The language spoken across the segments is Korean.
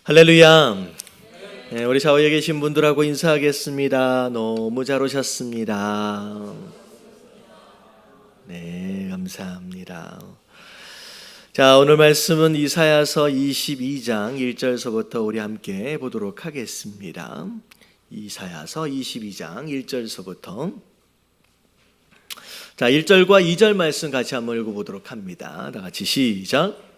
할렐루야. 네, 우리 좌우에 계신 분들하고 인사하겠습니다. 너무 잘 오셨습니다. 네, 감사합니다. 자, 오늘 말씀은 이사야서 22장 1절서부터 우리 함께 보도록 하겠습니다. 이사야서 22장 1절서부터 자, 1절과 2절 말씀 같이 한번 읽어보도록 합니다. 다 같이 시작.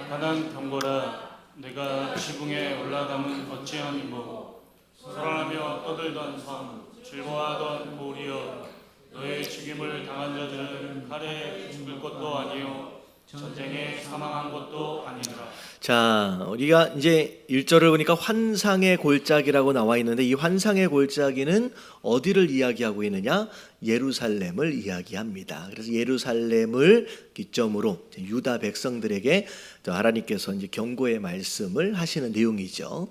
가난 경고라, 내가 지붕에 올라감은 어찌하니고 소란하며 떠들던 성, 즐거워하던 고리여, 너의 죽임을 당한 자들은 칼에 죽을 것도 아니요 전쟁에 사망한 것도 아니라. 자, 우리가 이제 1절을 보니까 환상의 골짜기라고 나와 있는데, 이 환상의 골짜기는 어디를 이야기하고 있느냐? 예루살렘을 이야기합니다. 그래서 예루살렘을 기점으로 유다 백성들에게 하나님께서 이제 경고의 말씀을 하시는 내용이죠.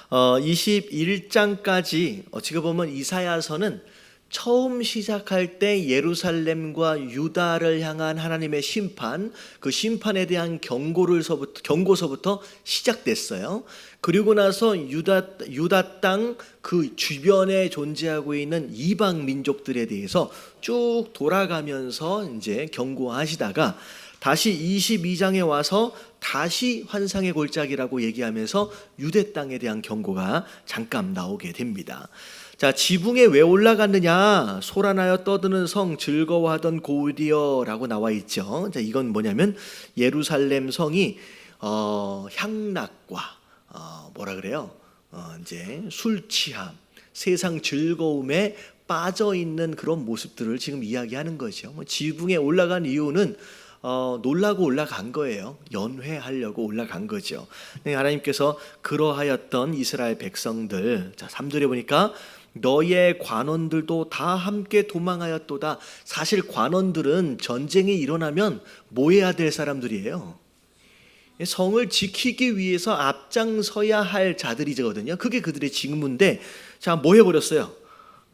21장까지 어떻게 보면 이사야서는 처음 시작할 때 예루살렘과 유다를 향한 하나님의 심판, 그 심판에 대한 경고서부터 시작됐어요. 그리고 나서 유다 땅 그 주변에 존재하고 있는 이방 민족들에 대해서 쭉 돌아가면서 이제 경고하시다가 다시 22장에 와서 다시 환상의 골짜기라고 얘기하면서 유대 땅에 대한 경고가 잠깐 나오게 됩니다. 자, 지붕에 왜 올라갔느냐? 소란하여 떠드는 성, 즐거워하던 고리여라고 나와 있죠. 자, 이건 뭐냐면 예루살렘 성이 향락과 뭐라 그래요? 이제 술 취함, 세상 즐거움에 빠져 있는 그런 모습들을 지금 이야기하는 거죠. 지붕에 올라간 이유는 놀라고 올라간 거예요. 연회하려고 올라간 거죠. 하나님께서 그러하였던 이스라엘 백성들, 자 3절에 보니까 너의 관원들도 다 함께 도망하였도다. 사실 관원들은 전쟁이 일어나면 뭐 해야 될 사람들이에요? 성을 지키기 위해서 앞장서야 할 자들이거든요. 그게 그들의 직무인데, 자, 뭐 해버렸어요?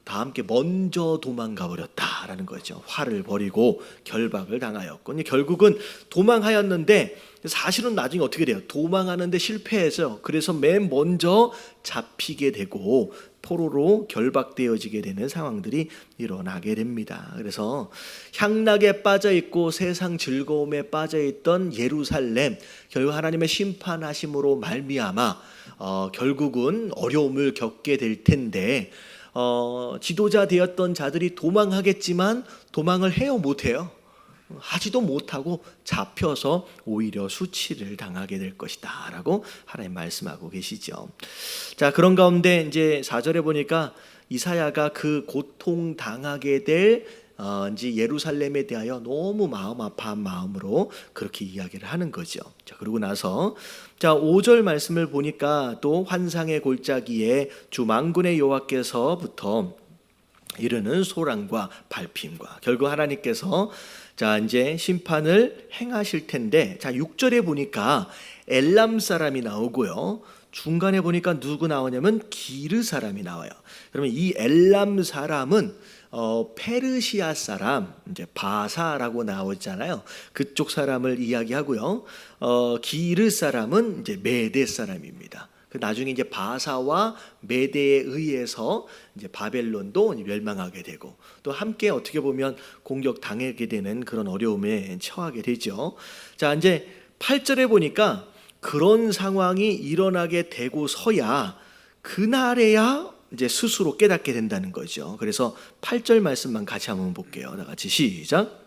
다 함께 먼저 도망가 버렸다라는 거죠. 화를 벌이고 결박을 당하였고, 결국은 도망하였는데 사실은 나중에 어떻게 돼요? 도망하는데 실패해서 그래서 맨 먼저 잡히게 되고 포로로 결박되어지게 되는 상황들이 일어나게 됩니다. 그래서 향락에 빠져 있고 세상 즐거움에 빠져 있던 예루살렘, 결국 하나님의 심판하심으로 말미암아 결국은 어려움을 겪게 될 텐데, 지도자 되었던 자들이 도망하겠지만 도망을 해요, 못해요? 하지도 못하고 잡혀서 오히려 수치를 당하게 될 것이다 라고 하나님 말씀하고 계시죠. 자, 그런 가운데 이제 4절에 보니까 이사야가 그 고통 당하게 될 이제 예루살렘에 대하여 너무 마음 아파한 마음으로 그렇게 이야기를 하는 거죠. 자, 그러고 나서 자 5절 말씀을 보니까 또 환상의 골짜기에 주 만군의 여호와께서부터 이르는 소란과 발핌과 결국 하나님께서 자 이제 심판을 행하실 텐데, 자 6절에 보니까 엘람 사람이 나오고요. 중간에 보니까 누구 나오냐면 기르 사람이 나와요. 그러면 이 엘람 사람은 페르시아 사람, 이제 바사라고 나오잖아요. 그쪽 사람을 이야기하고요. 기르 사람은 이제 메대 사람입니다. 나중에 이제 바사와 메대에 의해서 이제 바벨론도 멸망하게 되고 또 함께 어떻게 보면 공격 당하게 되는 그런 어려움에 처하게 되죠. 자, 이제 8절에 보니까 그런 상황이 일어나게 되고서야 그날에야 이제 스스로 깨닫게 된다는 거죠. 그래서 8절 말씀만 같이 한번 볼게요. 다 같이 시작.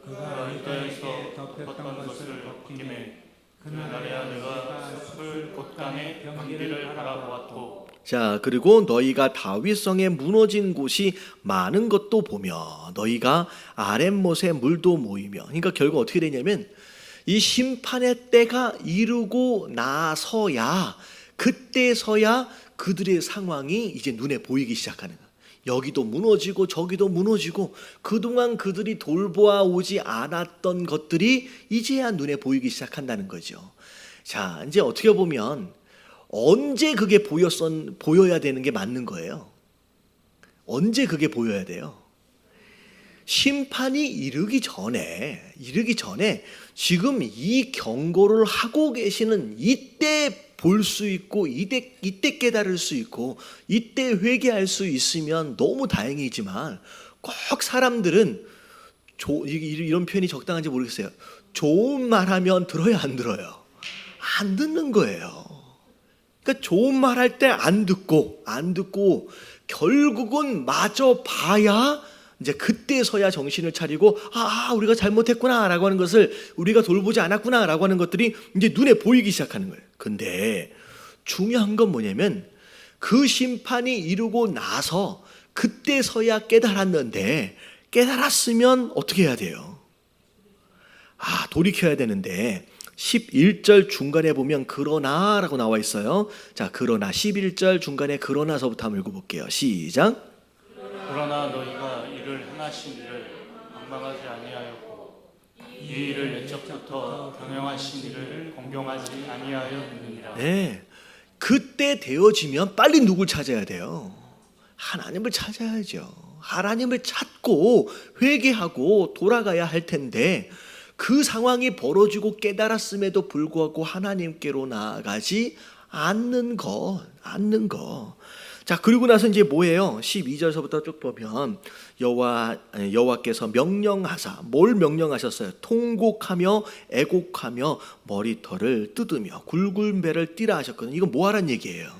그가 유다에서 덮었던 것을 벗김에 그날에야 내가 숲을 곳간에 병기를 바라보았고. 자, 그리고 너희가 다윗성에 무너진 곳이 많은 것도 보며 너희가 아랫못에 물도 모이며. 그러니까 결국 어떻게 되냐면 이 심판의 때가 이루고 나서야, 그때서야 그들의 상황이 이제 눈에 보이기 시작하는 거예요. 여기도 무너지고 저기도 무너지고 그동안 그들이 돌보아 오지 않았던 것들이 이제야 눈에 보이기 시작한다는 거죠. 자, 이제 어떻게 보면 언제 그게 보여야 되는 게 맞는 거예요? 언제 그게 보여야 돼요? 심판이 이르기 전에 지금 이 경고를 하고 계시는 이때 볼 수 있고 이때 깨달을 수 있고 이때 회개할 수 있으면 너무 다행이지만 꼭 사람들은 이런 표현이 적당한지 모르겠어요. 좋은 말 하면 들어요, 안 들어요? 안 듣는 거예요. 그러니까 좋은 말 할 때 안 듣고 결국은 마저 봐야 이제 그때서야 정신을 차리고 우리가 잘못했구나라고 하는 것을 우리가 돌보지 않았구나라고 하는 것들이 이제 눈에 보이기 시작하는 거예요. 근데 중요한 건 뭐냐면 그 심판이 이루고 나서 그때서야 깨달았는데 깨달았으면 어떻게 해야 돼요? 돌이켜야 되는데 11절 중간에 보면 그러나라고 나와 있어요. 자, 그러나 11절 중간에 그러나서부터 한번 읽어볼게요. 시작. 그러나 너희가 이를 행하신 이를 방방하지 아니하였고 이 일을 옛적부터 경영하신 이를 공경하지 아니하였느니라. 네, 그때 되어지면 빨리 누굴 찾아야 돼요? 하나님을 찾아야죠. 하나님을 찾고 회개하고 돌아가야 할 텐데 그 상황이 벌어지고 깨달았음에도 불구하고 하나님께로 나아가지 않는 것. 자, 그리고 나서 이제 뭐예요? 12절서부터 쭉 보면 여호와께서 명령하사, 뭘 명령하셨어요? 통곡하며 애곡하며 머리털을 뜯으며 굵은 배를 띠라 하셨거든요. 이건 뭐 하란 얘기예요?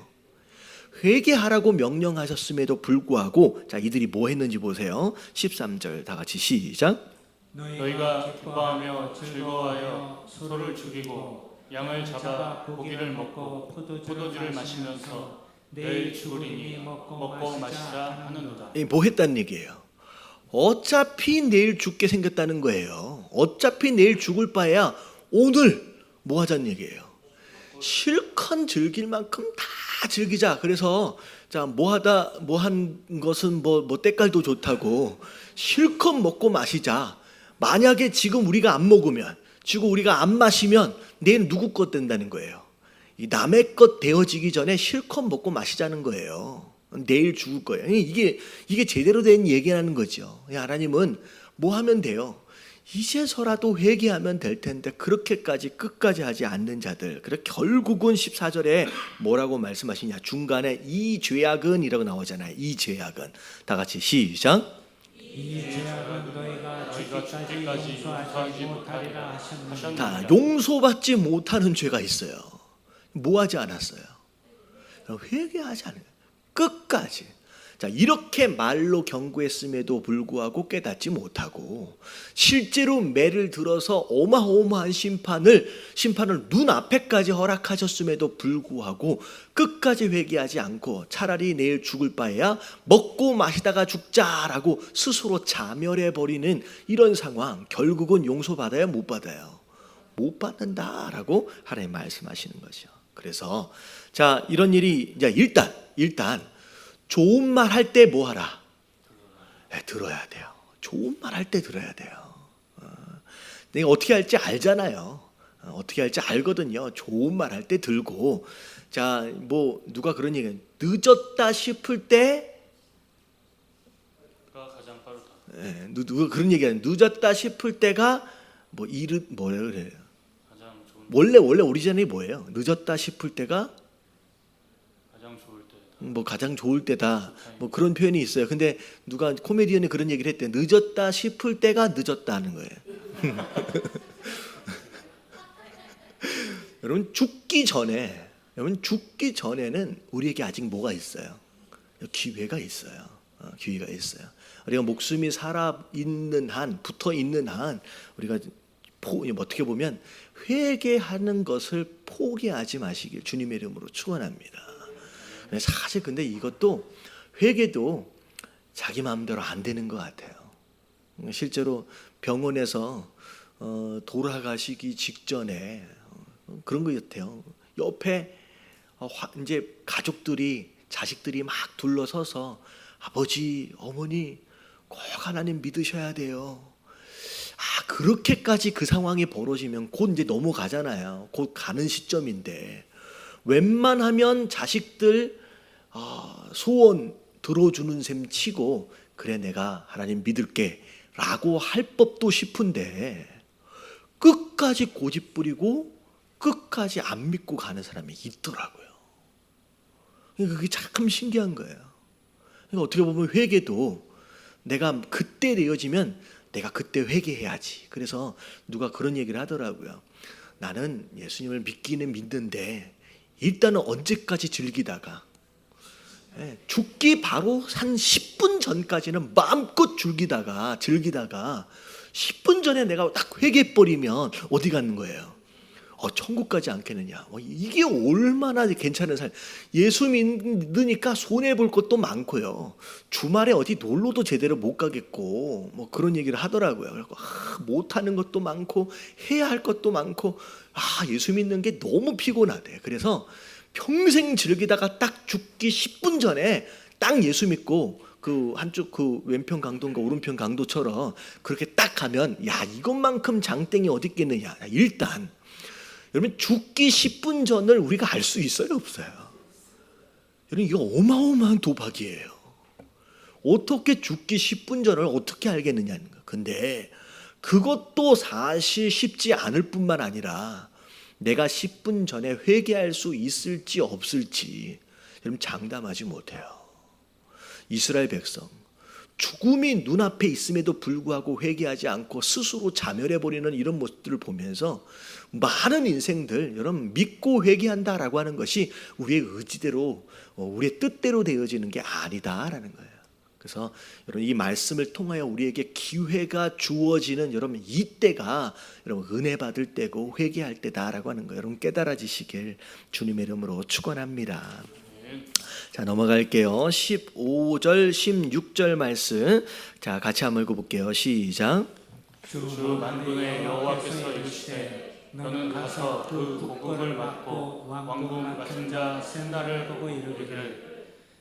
회개하라고 명령하셨음에도 불구하고 자, 이들이 뭐 했는지 보세요. 13절 다 같이 시작. 너희가 기뻐하며 즐거워하여 소를 죽이고 양을 잡아 고기를 먹고 포도주를 마시면서 내일 죽으리니 먹고 마시자 하는도다. 뭐 했다는 얘기예요? 어차피 내일 죽게 생겼다는 거예요. 어차피 내일 죽을 바에야 오늘 뭐 하자는 얘기예요? 실컷 즐길 만큼 다 즐기자. 그래서 자, 뭐 한 것은 뭐 때깔도 좋다고 실컷 먹고 마시자. 만약에 지금 우리가 안 먹으면, 지금 우리가 안 마시면 내일 누구 것 된다는 거예요. 이 남의 것 되어지기 전에 실컷 먹고 마시자는 거예요. 내일 죽을 거예요. 이게 제대로 된 얘기라는 거죠. 하나님은 뭐 하면 돼요? 이제서라도 회개하면 될 텐데 그렇게까지 끝까지 하지 않는 자들. 그래 결국은 14절에 뭐라고 말씀하시냐? 중간에 이 죄악은 이라고 나오잖아요. 이 죄악은. 다 같이 시작. 이 죄악은 너희가 죽기까지 용서하지 못하리라 하셨느니라. 다 용서받지 못하는 죄가 있어요. 뭐 하지 않았어요? 회개하지 않아요. 끝까지. 자, 이렇게 말로 경고했음에도 불구하고 깨닫지 못하고 실제로 매를 들어서 어마어마한 심판을 눈앞에까지 허락하셨음에도 불구하고 끝까지 회개하지 않고 차라리 내일 죽을 바에야 먹고 마시다가 죽자라고 스스로 자멸해버리는 이런 상황, 결국은 용서받아요? 못 받아요? 못 받는다라고 하나님 말씀하시는 거죠. 그래서 자, 이런 일이 이제 일단 좋은 말 할 때 뭐 하라? 들어야 돼요. 좋은 말 할 때 들어야 돼요. 내가 어떻게 할지 알잖아요. 어떻게 할지 알거든요. 좋은 말 할 때 들고 자, 뭐 누가 그런 얘기해요. 늦었다 싶을 때가 가장 빠르다. 누가 그런 얘기해요. 늦었다 싶을 때가 뭐라 그래요? 가장 좋은 원래 오리지널이 뭐예요? 늦었다 싶을 때가 가장 좋을 때. 가장 좋을 때다. 뭐 그런 표현이 있어요. 근데 누가 코미디언이 그런 얘기를 했대. 늦었다 싶을 때가 늦었다 하는 거예요. 여러분 죽기 전에는 우리에게 아직 뭐가 있어요? 기회가 있어요. 기회가 있어요. 우리가 목숨이 살아 있는 한, 붙어 있는 한 우리가 어떻게 보면 회개하는 것을 포기하지 마시길 주님의 이름으로 축원합니다. 사실 근데 이것도 회개도 자기 마음대로 안 되는 것 같아요. 실제로 병원에서 돌아가시기 직전에 그런 것 같아요. 옆에 이제 가족들이 자식들이 막 둘러서서 아버지 어머니 꼭 하나님 믿으셔야 돼요. 그렇게까지 그 상황이 벌어지면 곧 이제 넘어가잖아요. 곧 가는 시점인데 웬만하면 자식들 소원 들어주는 셈 치고 그래 내가 하나님 믿을게 라고 할 법도 싶은데 끝까지 고집부리고 끝까지 안 믿고 가는 사람이 있더라고요. 그러니까 그게 참 신기한 거예요. 그러니까 어떻게 보면 회개도 내가 그때 되어지면 내가 그때 회개해야지. 그래서 누가 그런 얘기를 하더라고요. 나는 예수님을 믿기는 믿는데 일단은 언제까지 즐기다가 죽기 바로 한 10분 전까지는 마음껏 즐기다가 10분 전에 내가 딱 회개해버리면 어디 가는 거예요? 천국 가지 않겠느냐. 이게 얼마나 괜찮은 삶. 예수 믿으니까 손해볼 것도 많고요. 주말에 어디 놀러도 제대로 못 가겠고 뭐 그런 얘기를 하더라고요. 그래서 못하는 것도 많고 해야 할 것도 많고 예수 믿는 게 너무 피곤하대. 그래서 평생 즐기다가 딱 죽기 10분 전에 딱 예수 믿고 그 한쪽 그 왼편 강도인가 오른편 강도처럼 그렇게 딱 가면 이것만큼 장땡이 어디 있겠느냐. 일단 여러분 죽기 10분 전을 우리가 알 수 있어요, 없어요? 여러분 이거 어마어마한 도박이에요. 어떻게 죽기 10분 전을 어떻게 알겠느냐는 거예요. 근데 그것도 사실 쉽지 않을 뿐만 아니라 내가 10분 전에 회개할 수 있을지 없을지 여러분 장담하지 못해요. 이스라엘 백성 죽음이 눈앞에 있음에도 불구하고 회개하지 않고 스스로 자멸해버리는 이런 모습들을 보면서 많은 인생들 여러분 믿고 회개한다라고 하는 것이 우리의 의지대로 우리의 뜻대로 되어지는 게 아니다라는 거예요. 그래서 여러분 이 말씀을 통하여 우리에게 기회가 주어지는 여러분 이때가 여러분 은혜 받을 때고 회개할 때다라고 하는 거 여러분 깨달아지시길 주님의 이름으로 축원합니다. 자 넘어갈게요. 15절 16절 말씀 자 같이 한번 읽어볼게요. 시작. 주 만군의 여호와께서 이르시되 너는 가서 그 곡곡을 막고 왕궁 같은 자 셋나를 보고 이르기를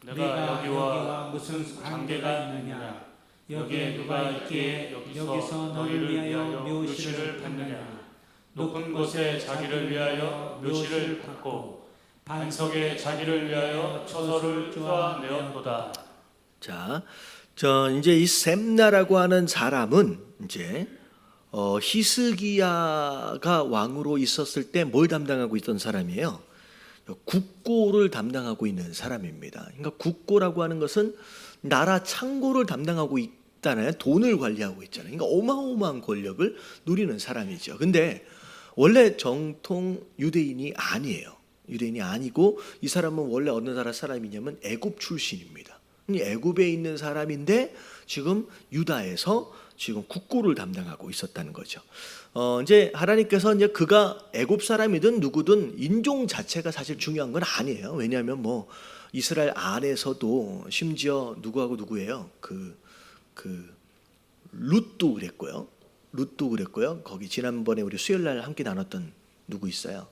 내가 여기와 무슨 관계가 있느냐 여기에 누가 있기에 여기서 너희를 위하여 묘시를 받느냐 높은 곳에 자기를 위하여 묘시를 받고 반석에 자기를 위하여 처소를 쪼아내었도다. 자, 이제 이 셈나라고 하는 사람은 이제 히스기야가 왕으로 있었을 때 뭘 담당하고 있던 사람이에요? 국고를 담당하고 있는 사람입니다. 그러니까 국고라고 하는 것은 나라 창고를 담당하고 있잖아요. 돈을 관리하고 있잖아요. 그러니까 어마어마한 권력을 누리는 사람이죠. 근데 원래 정통 유대인이 아니에요. 유대인이 아니고 이 사람은 원래 어느 나라 사람이냐면 애굽 출신입니다. 애굽에 있는 사람인데 지금 유다에서 지금 국고를 담당하고 있었다는 거죠. 이제 하나님께서 이제 그가 애굽 사람이든 누구든 인종 자체가 사실 중요한 건 아니에요. 왜냐하면 뭐 이스라엘 안에서도 심지어 누구하고 누구예요? 그 룻도 그랬고요. 거기 지난번에 우리 수요일날 함께 나눴던 누구 있어요?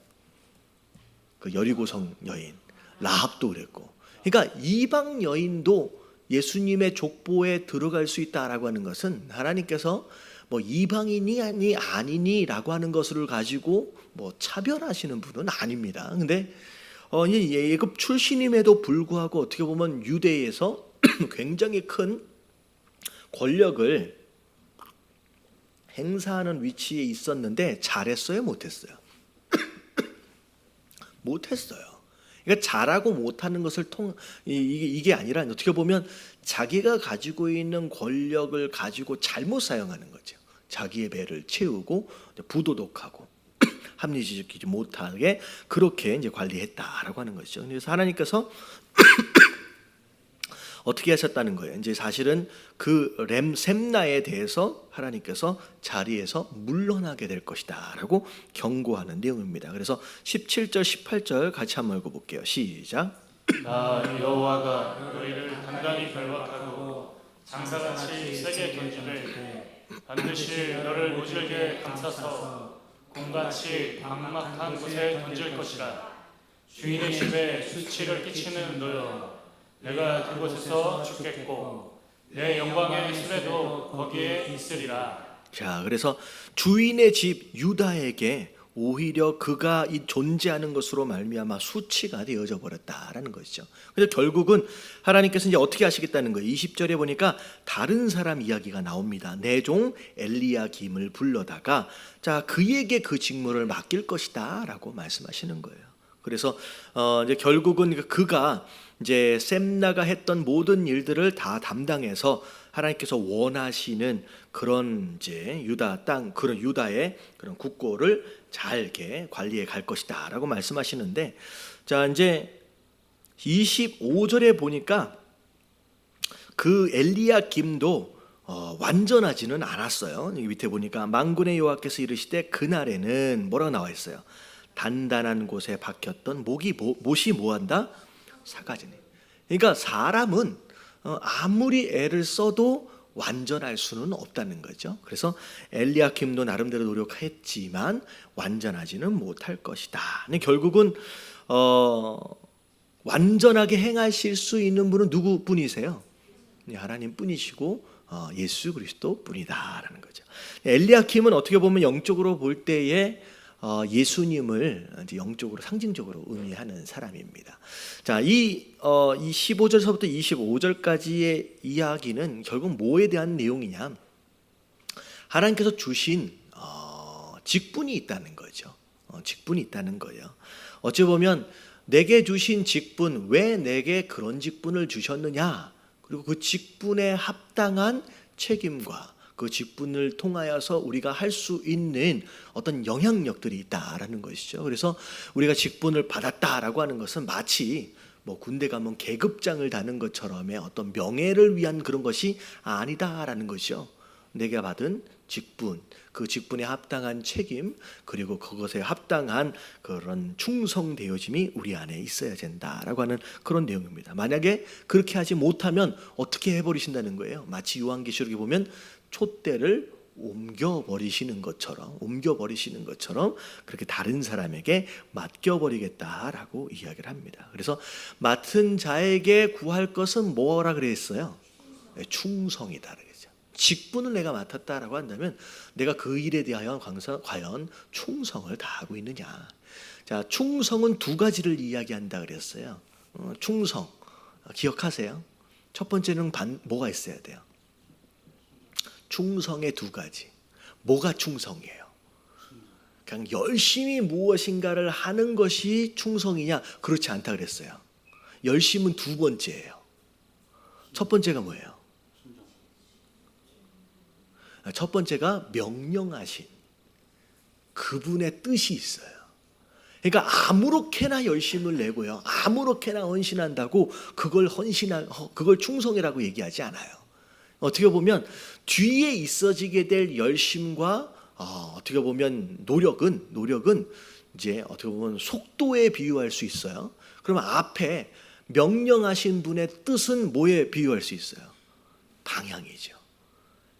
그 여리고성 여인 라합도 그랬고, 그러니까 이방 여인도 예수님의 족보에 들어갈 수 있다라고 하는 것은 하나님께서 뭐 이방인이 아니니라고 하는 것을 가지고 뭐 차별하시는 분은 아닙니다. 근데 예급 출신임에도 불구하고 어떻게 보면 유대에서 굉장히 큰 권력을 행사하는 위치에 있었는데 잘했어요, 못했어요? 못했어요. 그러니까 잘하고 못하는 것을 이게 아니라 어떻게 보면 자기가 가지고 있는 권력을 가지고 잘못 사용하는 거죠. 자기의 배를 채우고 부도덕하고 합리적이지 못하게 그렇게 이제 관리했다라고 하는 것이죠. 그래서 하나님께서 어떻게 하셨다는 거예요? 이제 사실은 그 셈나에 대해서 하나님께서 자리에서 물러나게 될 것이다라고 경고하는 내용입니다. 그래서 17절, 18절 같이 한번 읽어볼게요. 시작. 나 여호와가 너희를 단단히 결박하고 장사같이 세게 던지되 반드시 너를 모질게 감싸서 공같이 방막한 곳에 던질 것이라. 주인의 집에 수치를 끼치는 너여, 내가 그곳에서 죽겠고 내 영광의 수레도 거기에 있으리라. 자, 그래서 주인의 집 유다에게 오히려 그가 이 존재하는 것으로 말미암아 수치가 되어져 버렸다라는 것이죠. 그래서 결국은 하나님께서 이제 어떻게 하시겠다는 거예요. 20절에 보니까 다른 사람 이야기가 나옵니다. 내 종 엘리야김을 불러다가 자 그에게 그 직무를 맡길 것이다라고 말씀하시는 거예요. 그래서 이제 결국은 그가 이제 셈나가 했던 모든 일들을 다 담당해서 하나님께서 원하시는 그런 이제 유다 땅 그런 유다의 그런 국고를 잘 이렇게 관리해 갈 것이다라고 말씀하시는데 자 이제 25절에 보니까 그 엘리야김도 완전하지는 않았어요. 여기 밑에 보니까 만군의 여호와께서 이르시되 그날에는 뭐라고 나와 있어요. 단단한 곳에 박혔던 못이 뭐한다? 사가지네. 그러니까 사람은 아무리 애를 써도 완전할 수는 없다는 거죠. 그래서 엘리야김도 나름대로 노력했지만 완전하지는 못할 것이다. 근데 결국은 완전하게 행하실 수 있는 분은 누구뿐이세요? 하나님 뿐이시고 예수 그리스도 뿐이다라는 거죠. 엘리야김은 어떻게 보면 영적으로 볼 때에 예수님을 이제 영적으로 상징적으로 의미하는 사람입니다. 자, 이 15절서부터 25절까지의 이야기는 결국 뭐에 대한 내용이냐? 하나님께서 주신 직분이 있다는 거죠. 직분이 있다는 거예요. 어찌 보면 내게 주신 직분, 왜 내게 그런 직분을 주셨느냐? 그리고 그 직분에 합당한 책임과 그 직분을 통하여서 우리가 할 수 있는 어떤 영향력들이 있다라는 것이죠. 그래서 우리가 직분을 받았다라고 하는 것은 마치 뭐 군대 가면 계급장을 다는 것처럼의 어떤 명예를 위한 그런 것이 아니다라는 것이죠. 내가 받은 직분, 그 직분에 합당한 책임, 그리고 그것에 합당한 그런 충성되어짐이 우리 안에 있어야 된다라고 하는 그런 내용입니다. 만약에 그렇게 하지 못하면 어떻게 해버리신다는 거예요. 마치 요한계시록에 보면 촛대를 옮겨버리시는 것처럼 그렇게 다른 사람에게 맡겨버리겠다라고 이야기를 합니다. 그래서 맡은 자에게 구할 것은 뭐라 그랬어요? 충성이다 그랬죠. 직분을 내가 맡았다라고 한다면 내가 그 일에 대하여 과연 충성을 다하고 있느냐. 자, 충성은 두 가지를 이야기한다 그랬어요. 충성 기억하세요? 첫 번째는 뭐가 있어야 돼요? 충성의 두 가지. 뭐가 충성이에요? 그냥 열심히 무엇인가를 하는 것이 충성이냐? 그렇지 않다 그랬어요. 열심은 두 번째예요. 첫 번째가 뭐예요? 첫 번째가 명령하신 그분의 뜻이 있어요. 그러니까 아무렇게나 열심을 내고요, 아무렇게나 헌신한다고 그걸 충성이라고 얘기하지 않아요. 어떻게 보면 뒤에 있어지게 될 열심과 어떻게 보면 노력은 이제 어떻게 보면 속도에 비유할 수 있어요. 그러면 앞에 명령하신 분의 뜻은 뭐에 비유할 수 있어요? 방향이죠.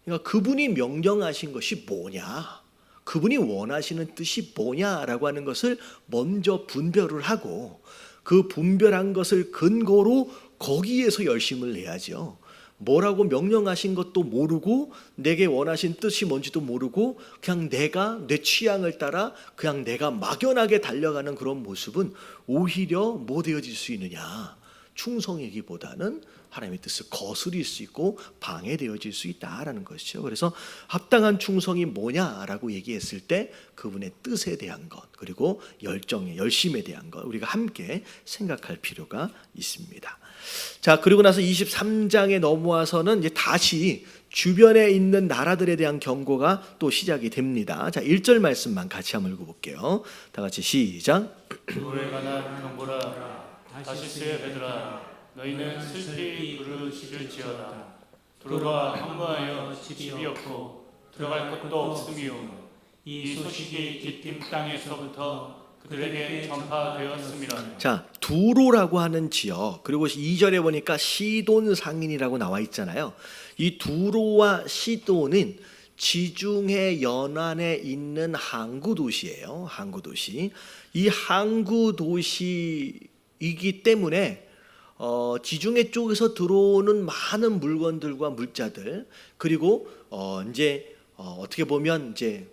그러니까 그분이 명령하신 것이 뭐냐, 그분이 원하시는 뜻이 뭐냐라고 하는 것을 먼저 분별을 하고 그 분별한 것을 근거로 거기에서 열심을 내야죠. 뭐라고 명령하신 것도 모르고 내게 원하신 뜻이 뭔지도 모르고 그냥 내가 내 취향을 따라 그냥 내가 막연하게 달려가는 그런 모습은 오히려 뭐 되어질 수 있느냐? 충성이기보다는 하나님의 뜻을 거스릴 수 있고 방해되어질 수 있다라는 것이죠. 그래서 합당한 충성이 뭐냐라고 얘기했을 때 그분의 뜻에 대한 것, 그리고 열심에 대한 것 우리가 함께 생각할 필요가 있습니다. 자, 그리고 나서 23장에 넘어와서는 이제 다시 주변에 있는 나라들에 대한 경고가 또 시작이 됩니다. 자, 1절 말씀만 같이 한번 읽어볼게요. 다 같이 시작. 두로에 관한 경고라. 다시스의 베드라, 너희는 슬피 부르실지어다. 두로가 황무하여 집이 없고 들어갈 곳도 없음이요, 이 소식이 기띔 땅에서부터 그들에게 전파되었음이라. 자, 두로라고 하는 지역, 그리고 2절에 보니까 시돈 상인이라고 나와 있잖아요. 이 두로와 시돈은 지중해 연안에 있는 항구 도시예요. 항구 도시. 이 항구 도시이기 때문에 지중해 쪽에서 들어오는 많은 물건들과 물자들, 그리고 이제 어떻게 보면 이제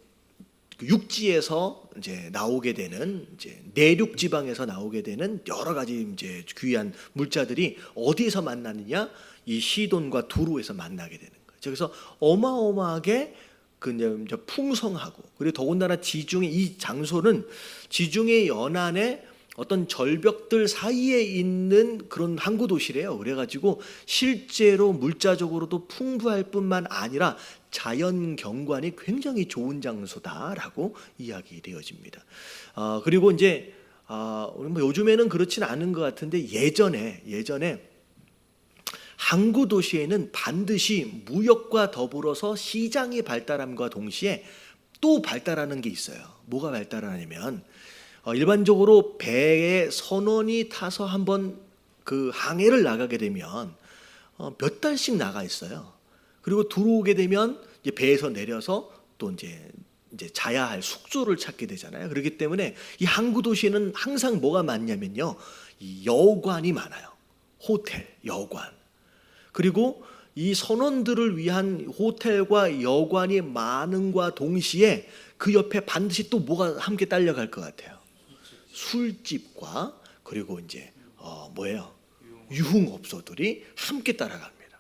육지에서 이제 나오게 되는 이제 내륙 지방에서 나오게 되는 여러 가지 이제 귀한 물자들이 어디에서 만나느냐? 이 시돈과 두로에서 만나게 되는 거예요. 그래서 어마어마하게 그 이제 풍성하고, 그리고 더군다나 지중해, 이 장소는 지중해 연안에 어떤 절벽들 사이에 있는 그런 항구 도시래요. 그래가지고 실제로 물자적으로도 풍부할 뿐만 아니라 자연 경관이 굉장히 좋은 장소다라고 이야기되어집니다. 그리고 이제 뭐 요즘에는 그렇지는 않은 것 같은데 예전에 항구 도시에는 반드시 무역과 더불어서 시장이 발달함과 동시에 또 발달하는 게 있어요. 뭐가 발달하냐면 일반적으로 배에 선원이 타서 한번 그 항해를 나가게 되면 몇 달씩 나가 있어요. 그리고 들어오게 되면 이제 배에서 내려서 또 이제 자야 할 숙소를 찾게 되잖아요. 그렇기 때문에 이 항구 도시에는 항상 뭐가 많냐면요, 이 여관이 많아요. 호텔, 여관. 그리고 이 선원들을 위한 호텔과 여관이 많음과 동시에 그 옆에 반드시 또 뭐가 함께 딸려갈 것 같아요. 술집과 그리고 이제 유흥업소들이 함께 따라갑니다.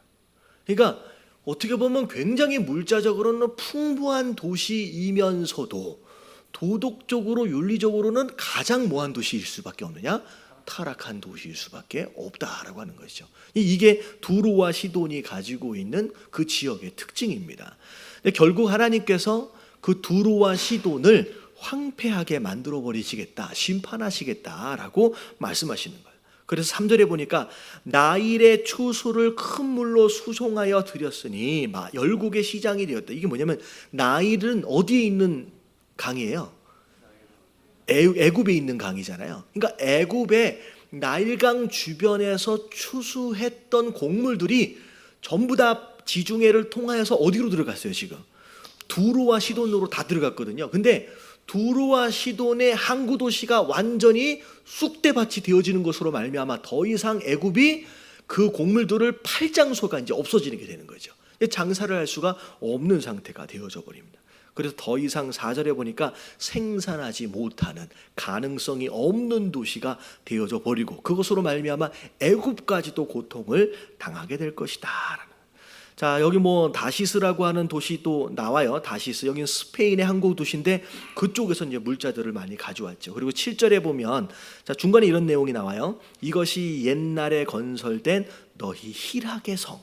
그러니까 어떻게 보면 굉장히 물자적으로는 풍부한 도시이면서도 도덕적으로 윤리적으로는 가장 뭐한 도시일 수밖에 없느냐? 타락한 도시일 수밖에 없다라고 하는 것이죠. 이게 두로와 시돈이 가지고 있는 그 지역의 특징입니다. 근데 결국 하나님께서 그 두로와 시돈을 황폐하게 만들어 버리시겠다, 심판하시겠다라고 말씀하시는 거예요. 그래서 3절에 보니까 나일의 추수를 큰 물로 수송하여 드렸으니 열국의 시장이 되었다. 이게 뭐냐면 나일은 어디에 있는 강이에요? 애굽에 있는 강이잖아요. 그러니까 애굽의 나일강 주변에서 추수했던 곡물들이 전부 다 지중해를 통하여서 어디로 들어갔어요? 지금 두로와 시돈으로 다 들어갔거든요. 근데 두로와 시돈의 항구 도시가 완전히 쑥대밭이 되어지는 것으로 말미암아 더 이상 애굽이 그 곡물들을 팔 장소가 이제 없어지게 되는 거죠. 장사를 할 수가 없는 상태가 되어져 버립니다. 그래서 더 이상 4절에 보니까 생산하지 못하는, 가능성이 없는 도시가 되어져 버리고 그것으로 말미암아 애굽까지도 고통을 당하게 될 것이다. 자, 여기 뭐 다시스라고 하는 도시 또 나와요. 다시스, 여기는 스페인의 항구 도시인데 그쪽에서 이제 물자들을 많이 가져왔죠. 그리고 7절에 보면 자, 중간에 이런 내용이 나와요. 이것이 옛날에 건설된 너희 희락의 성,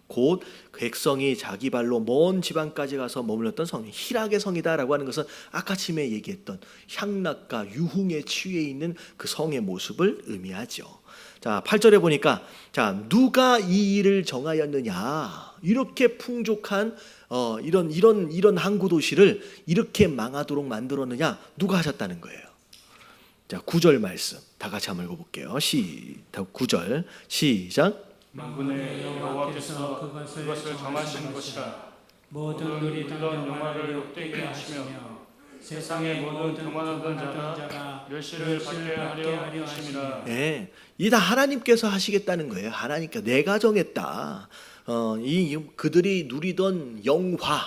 곧 백성이 자기 발로 먼 지방까지 가서 머물렀던 성이 희락의 성이다라고 하는 것은 아까 아침에 얘기했던 향락과 유흥에 취해 있는 그 성의 모습을 의미하죠. 자, 8절에 보니까 자, 누가 이 일을 정하였느냐? 이렇게 풍족한 이런 항구 도시를 이렇게 망하도록 만들었느냐? 누가 하셨다는 거예요. 자, 9절 말씀 다 같이 한번 읽어볼게요. 9절 시작. 만군의 여호와께서 그것을 정하신 것이라. 모든 누리던 영화를 욕되게 하시며 세상의 모든 교만하던 자가 멸시를 받게 하려 하심이라. 네, 이 다 하나님께서 하시겠다는 거예요. 하나님께 내가 정했다. 그들이 누리던 영화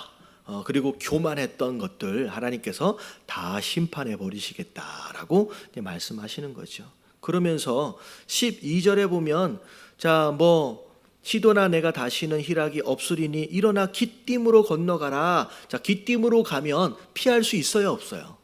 그리고 교만했던 것들 하나님께서 다 심판해 버리시겠다라고 말씀하시는 거죠. 그러면서 12절에 보면 자, 시도나 내가 다시는 희락이 없으리니 일어나 기띔으로 건너가라. 자, 기띔으로 가면 피할 수 있어요, 없어요?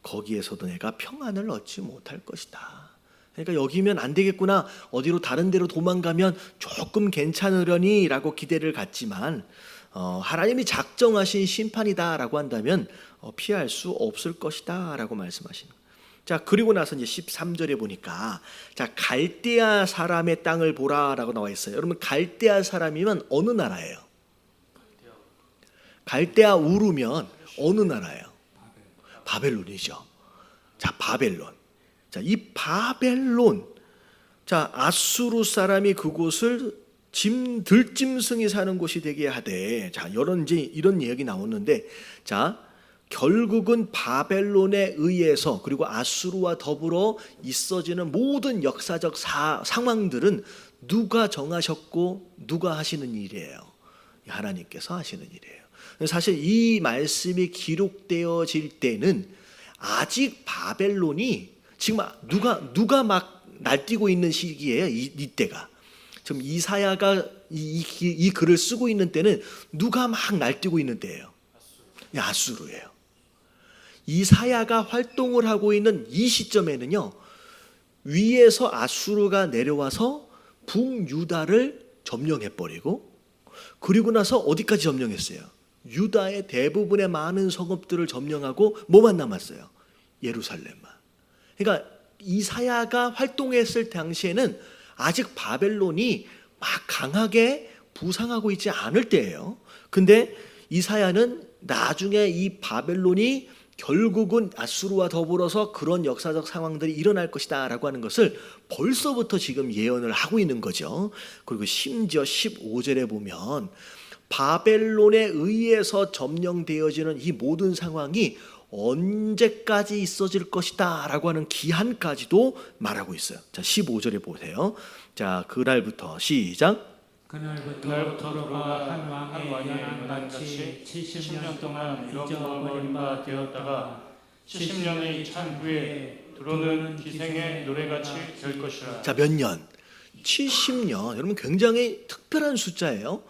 거기에서도 내가 평안을 얻지 못할 것이다. 그러니까 여기면 안 되겠구나, 어디로 다른 데로 도망가면 조금 괜찮으려니라고 기대를 갖지만 하나님이 작정하신 심판이다라고 한다면 피할 수 없을 것이다라고 말씀하시는 거예요. 자, 그리고 나서 이제 13절에 보니까 자, 갈대아 사람의 땅을 보라라고 나와 있어요. 여러분, 갈대아 사람이면 어느 나라예요? 갈대아 우르면 어느 나라예요? 바벨론이죠. 자, 바벨론. 자, 이 바벨론. 자, 아수르 사람이 그곳을 들짐승이 사는 곳이 되게 하되, 자, 이런 이야기 나오는데, 자, 결국은 바벨론에 의해서 그리고 아수르와 더불어 있어지는 모든 역사적 상황들은 누가 정하셨고 누가 하시는 일이에요? 하나님께서 하시는 일이에요. 사실 이 말씀이 기록되어질 때는 아직 바벨론이 지금 누가 막 날뛰고 있는 시기예요. 이때가 지금 이사야가 이 글을 쓰고 있는 때는 누가 막 날뛰고 있는 때예요. 아수르예요. 이사야가 활동을 하고 있는 이 시점에는요, 위에서 아수르가 내려와서 북유다를 점령해버리고, 그리고 나서 어디까지 점령했어요? 유다의 대부분의 많은 성읍들을 점령하고 뭐만 남았어요? 예루살렘만. 그러니까 이사야가 활동했을 당시에는 아직 바벨론이 막 강하게 부상하고 있지 않을 때예요. 근데 이사야는 나중에 이 바벨론이 결국은 아수르와 더불어서 그런 역사적 상황들이 일어날 것이다 라고 하는 것을 벌써부터 지금 예언을 하고 있는 거죠. 그리고 심지어 15절에 보면 바벨론에 의해서 점령되어지는 이 모든 상황이 언제까지 있어질 것이다 라고 하는 기한까지도 말하고 있어요. 자, 15절에 보세요. 자, 그날부터 시작. 그날부터 도로가 한 왕의 연한같이 70년 동안 잊어버린 바 되었다가 70년이 찬 후에 들어오는 기생의 노래같이 될 것이라. 자, 몇 년? 70년. 여러분 굉장히 특별한 숫자예요.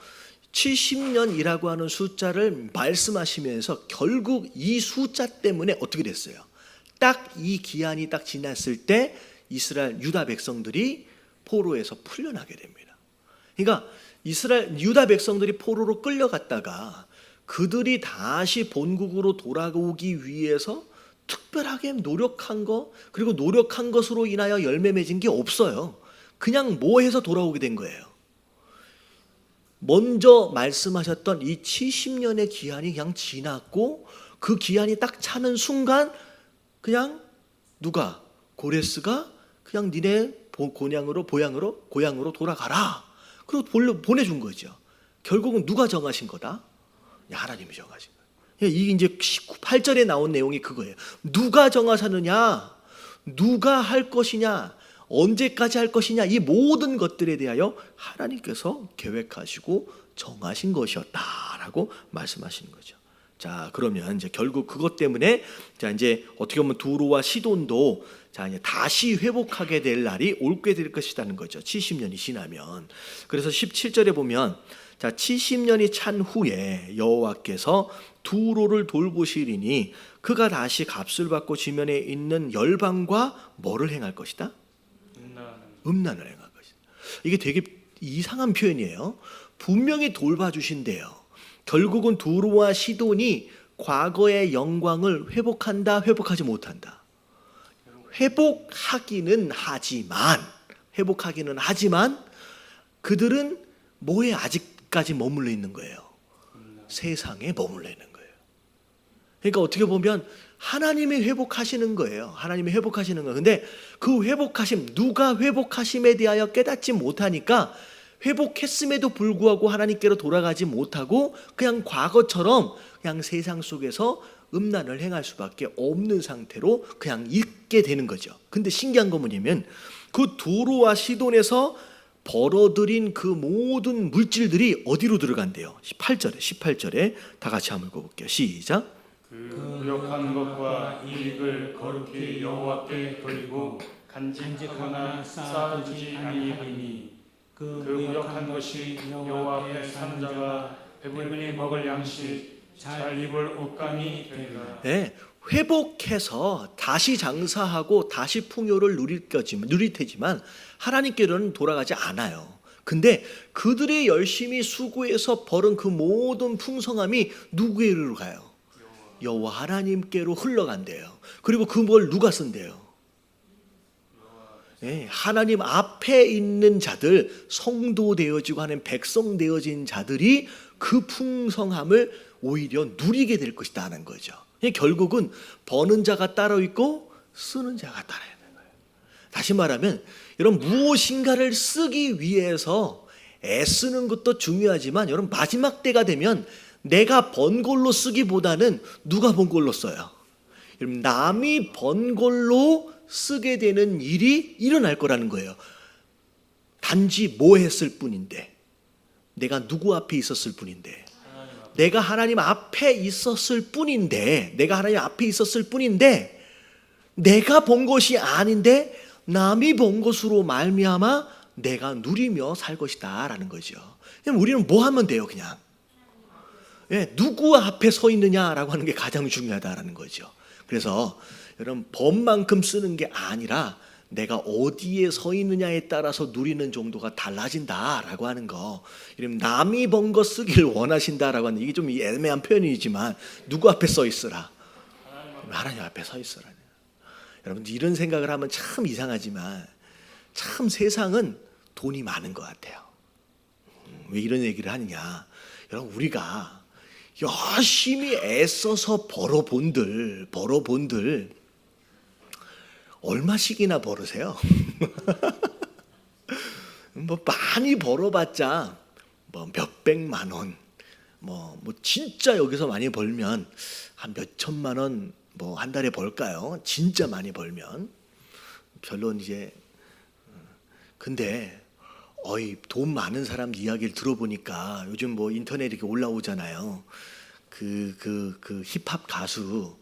70년이라고 하는 숫자를 말씀하시면서 결국 이 숫자 때문에 어떻게 됐어요? 딱 이 기한이 딱 지났을 때 이스라엘 유다 백성들이 포로에서 풀려나게 됩니다. 그러니까 유다 백성들이 포로로 끌려갔다가 그들이 다시 본국으로 돌아오기 위해서 특별하게 노력한 거, 그리고 노력한 것으로 인하여 열매 맺은 게 없어요. 그냥 뭐 해서 돌아오게 된 거예요. 먼저 말씀하셨던 이 70년의 기한이 그냥 지났고, 그 기한이 딱 차는 순간 그냥 누가? 고레스가 그냥 니네 고향으로 돌아가라. 그리고 보내준 거죠. 결국은 누가 정하신 거다? 하나님이 정하신 거예요. 이게 이제 18절에 나온 내용이 그거예요. 누가 정하셨느냐? 누가 할 것이냐? 언제까지 할 것이냐? 이 모든 것들에 대하여 하나님께서 계획하시고 정하신 것이었다라고 말씀하시는 거죠. 자, 그러면 이제 결국 그것 때문에 자, 이제 어떻게 보면 두로와 시돈도 자, 이제 다시 회복하게 될 날이 올게 될 것이라는 거죠. 70년이 지나면. 그래서 17절에 보면 자, 70년이 찬 후에 여호와께서 두로를 돌보시리니 그가 다시 값을 받고 지면에 있는 열방과 뭐를 행할 것이다? 음란을 행할 것이다. 이게 되게 이상한 표현이에요. 분명히 돌봐주신대요. 결국은 두로와 시돈이 과거의 영광을 회복한다, 회복하지 못한다. 회복하기는 하지만 그들은 뭐에 아직까지 머물러 있는 거예요? 세상에 머물러 있는 거예요. 그러니까 어떻게 보면 하나님이 회복하시는 거예요. 하나님이 회복하시는 거예요. 근데 그 회복하심, 누가 회복하심에 대하여 깨닫지 못하니까 회복했음에도 불구하고 하나님께로 돌아가지 못하고 그냥 과거처럼 그냥 세상 속에서 음란을 행할 수밖에 없는 상태로 그냥 있게 되는 거죠. 근데 신기한 건 뭐냐면 그 두로와 시돈에서 벌어들인 그 모든 물질들이 어디로 들어간대요? 18절에 다 같이 한번 읽어볼게요. 시작. 그 부욕한 것과 이익을 거룩히 여호와께 돌리고 간직하거나 쌓아두지 아니하니 그 부욕한 것이 여호와 앞에 사는 자가 배불리 먹을 양식 잘 입을 옷감이 되리라. 네, 회복해서 다시 장사하고 다시 풍요를 누릴 테지만 하나님께로는 돌아가지 않아요. 근데 그들이 열심히 수고해서 벌은 그 모든 풍성함이 누구에게로 가요? 여호와 하나님께로 흘러간대요. 그리고 그 뭘 누가 쓴대요? 네, 하나님 앞에 있는 자들, 성도 되어지고 하는 백성 되어진 자들이 그 풍성함을 오히려 누리게 될 것이다 하는 거죠. 결국은 버는 자가 따로 있고 쓰는 자가 따로 있는 거예요. 다시 말하면 여러분 무엇인가를 쓰기 위해서 애쓰는 것도 중요하지만 여러분 마지막 때가 되면 내가 번 걸로 쓰기보다는 누가 번 걸로 써요? 여러분 남이 번 걸로 쓰게 되는 일이 일어날 거라는 거예요. 단지 뭐 했을 뿐인데, 내가 누구 앞에 있었을 뿐인데, 내가 하나님 앞에 있었을 뿐인데, 내가 본 것이 아닌데 남이 본 것으로 말미암아 내가 누리며 살 것이다 라는 거죠. 그럼 우리는 뭐 하면 돼요? 그냥 누구 앞에 서 있느냐라고 하는 게 가장 중요하다라는 거죠. 그래서 여러분, 법만큼 쓰는 게 아니라 내가 어디에 서 있느냐에 따라서 누리는 정도가 달라진다라고 하는 거. 이러면 남이 본 거 쓰길 원하신다라고 하는, 이게 좀 애매한 표현이지만, 누구 앞에 서 있으라? 하나님 앞에 서 있으라. 여러분, 이런 생각을 하면 참 이상하지만 참 세상은 돈이 많은 것 같아요. 왜 이런 얘기를 하느냐? 여러분, 우리가 열심히 애써서 벌어본들 얼마씩이나 벌으세요? 뭐 많이 벌어봤자 뭐 몇백만 원, 뭐 진짜 여기서 많이 벌면 한 몇천만 원 뭐 한 달에 벌까요? 진짜 많이 벌면. 별론 이제. 근데 돈 많은 사람 이야기를 들어보니까 요즘 뭐 인터넷 이렇게 올라오잖아요. 그 힙합 가수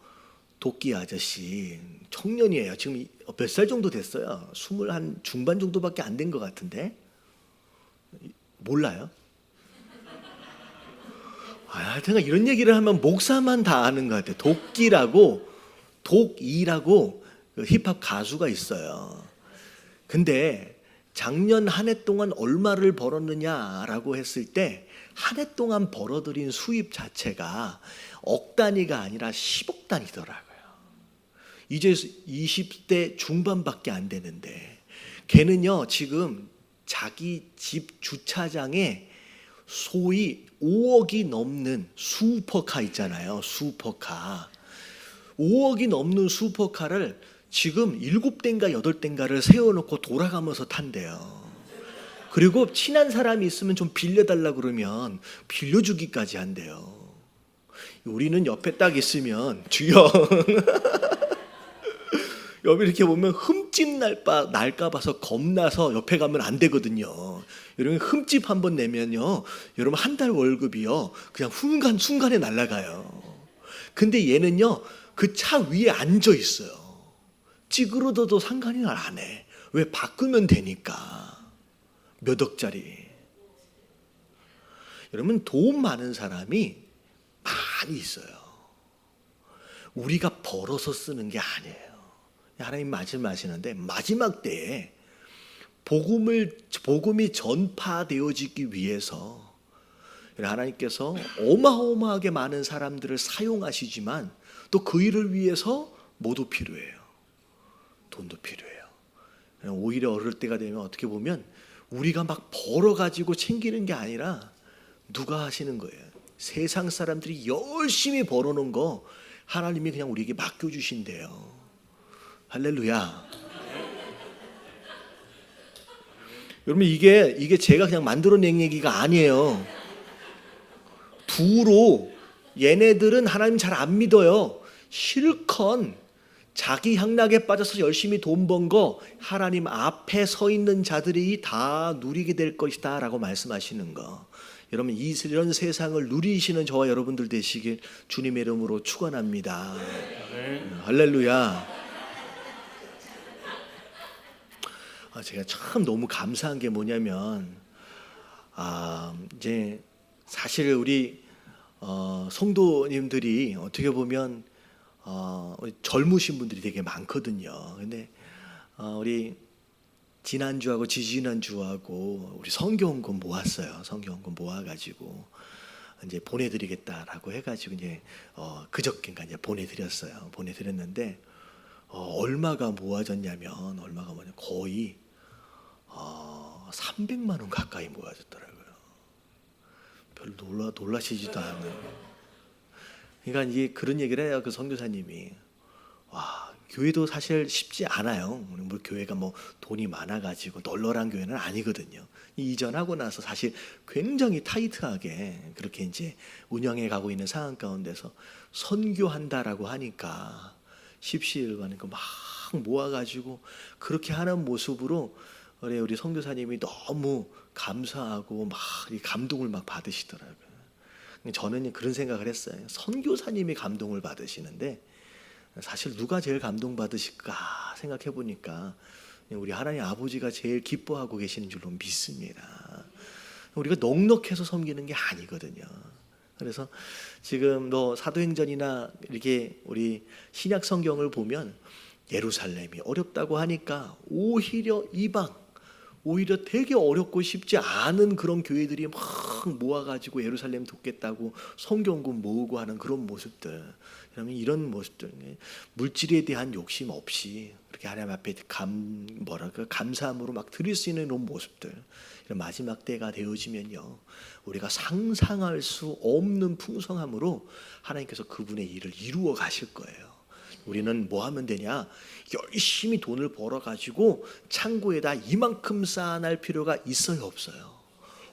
도끼 아저씨, 청년이에요. 지금 몇 살 정도 됐어요? 20 한 중반 정도밖에 안 된 것 같은데. 몰라요? 하여튼 이런 얘기를 하면 목사만 다 아는 것 같아요. 독이라고 그 힙합 가수가 있어요. 근데 작년 한 해 동안 얼마를 벌었느냐라고 했을 때, 한 해 동안 벌어들인 수입 자체가 억 단위가 아니라 10억 단위더라고요. 이제 20대 중반밖에 안 되는데, 걔는요 지금 자기 집 주차장에 소위 5억이 넘는 슈퍼카 있잖아요. 슈퍼카 5억이 넘는 슈퍼카를 지금 7대인가 8대인가를 세워놓고 돌아가면서 탄대요. 그리고 친한 사람이 있으면 좀 빌려달라고 그러면 빌려주기까지 한대요. 우리는 옆에 딱 있으면 주여 옆에 이렇게 보면 흠집 날까 봐서 겁나서 옆에 가면 안 되거든요. 여러분, 흠집 한번 내면요, 여러분 한 달 월급이요 그냥 순간에 날아가요. 근데 얘는요 그 차 위에 앉아 있어요. 찌그러져도 상관이 안 해. 왜? 바꾸면 되니까. 몇 억짜리. 여러분, 돈 많은 사람이 많이 있어요. 우리가 벌어서 쓰는 게 아니에요. 하나님 말씀하시는데, 마지막 때에 복음이 전파되어지기 위해서 하나님께서 어마어마하게 많은 사람들을 사용하시지만 또 그 일을 위해서 뭐도 필요해요. 돈도 필요해요. 오히려 어릴 때가 되면 어떻게 보면 우리가 막 벌어가지고 챙기는 게 아니라 누가 하시는 거예요. 세상 사람들이 열심히 벌어놓은 거 하나님이 그냥 우리에게 맡겨주신대요. 할렐루야. 여러분, 이게 제가 그냥 만들어낸 얘기가 아니에요. 두로 얘네들은 하나님 잘 안 믿어요. 실컷 자기 향락에 빠져서 열심히 돈 번 거 하나님 앞에 서 있는 자들이 다 누리게 될 것이다 라고 말씀하시는 거. 여러분, 이런 세상을 누리시는 저와 여러분들 되시길 주님의 이름으로 축원합니다. 할렐루야. 제가 참 너무 감사한 게 뭐냐면, 이제 사실 우리 성도님들이 어떻게 보면 젊으신 분들이 되게 많거든요. 근데 우리 지난주하고 지지난주하고 우리 성경원금 모았어요. 성경원금 모아가지고 이제 보내드리겠다라고 해가지고 이제 그저께인가 이제 보내드렸는데 얼마가 모아졌냐면 거의 300만 원 가까이 모아졌더라고요. 별로 놀라시지도 않아요. 그러니까 이제 그런 얘기를 해요. 그 선교사님이, 와, 교회도 사실 쉽지 않아요. 뭐 교회가 뭐 돈이 많아가지고 널널한 교회는 아니거든요. 이전하고 나서 사실 굉장히 타이트하게 그렇게 이제 운영해 가고 있는 상황 가운데서 선교한다라고 하니까 십시일반이니까 막 모아가지고 그렇게 하는 모습으로 우리 선교사님이 너무 감사하고 막 감동을 막 받으시더라고요. 저는 그런 생각을 했어요. 선교사님이 감동을 받으시는데 사실 누가 제일 감동받으실까 생각해 보니까 우리 하나님 아버지가 제일 기뻐하고 계시는 줄로 믿습니다. 우리가 넉넉해서 섬기는 게 아니거든요. 그래서 지금 사도행전이나 이렇게 우리 신약 성경을 보면 예루살렘이 어렵다고 하니까 오히려 이방, 오히려 되게 어렵고 쉽지 않은 그런 교회들이 막 모아가지고 예루살렘 돕겠다고 성경금 모으고 하는 그런 모습들. 그러면 이런 모습들, 물질에 대한 욕심 없이 그렇게 하나님 앞에 감사함으로 막 드릴 수 있는 이런 모습들. 이런 마지막 때가 되어지면요, 우리가 상상할 수 없는 풍성함으로 하나님께서 그분의 일을 이루어 가실 거예요. 우리는 뭐 하면 되냐? 열심히 돈을 벌어가지고 창고에다 이만큼 쌓아놓을 필요가 있어요, 없어요?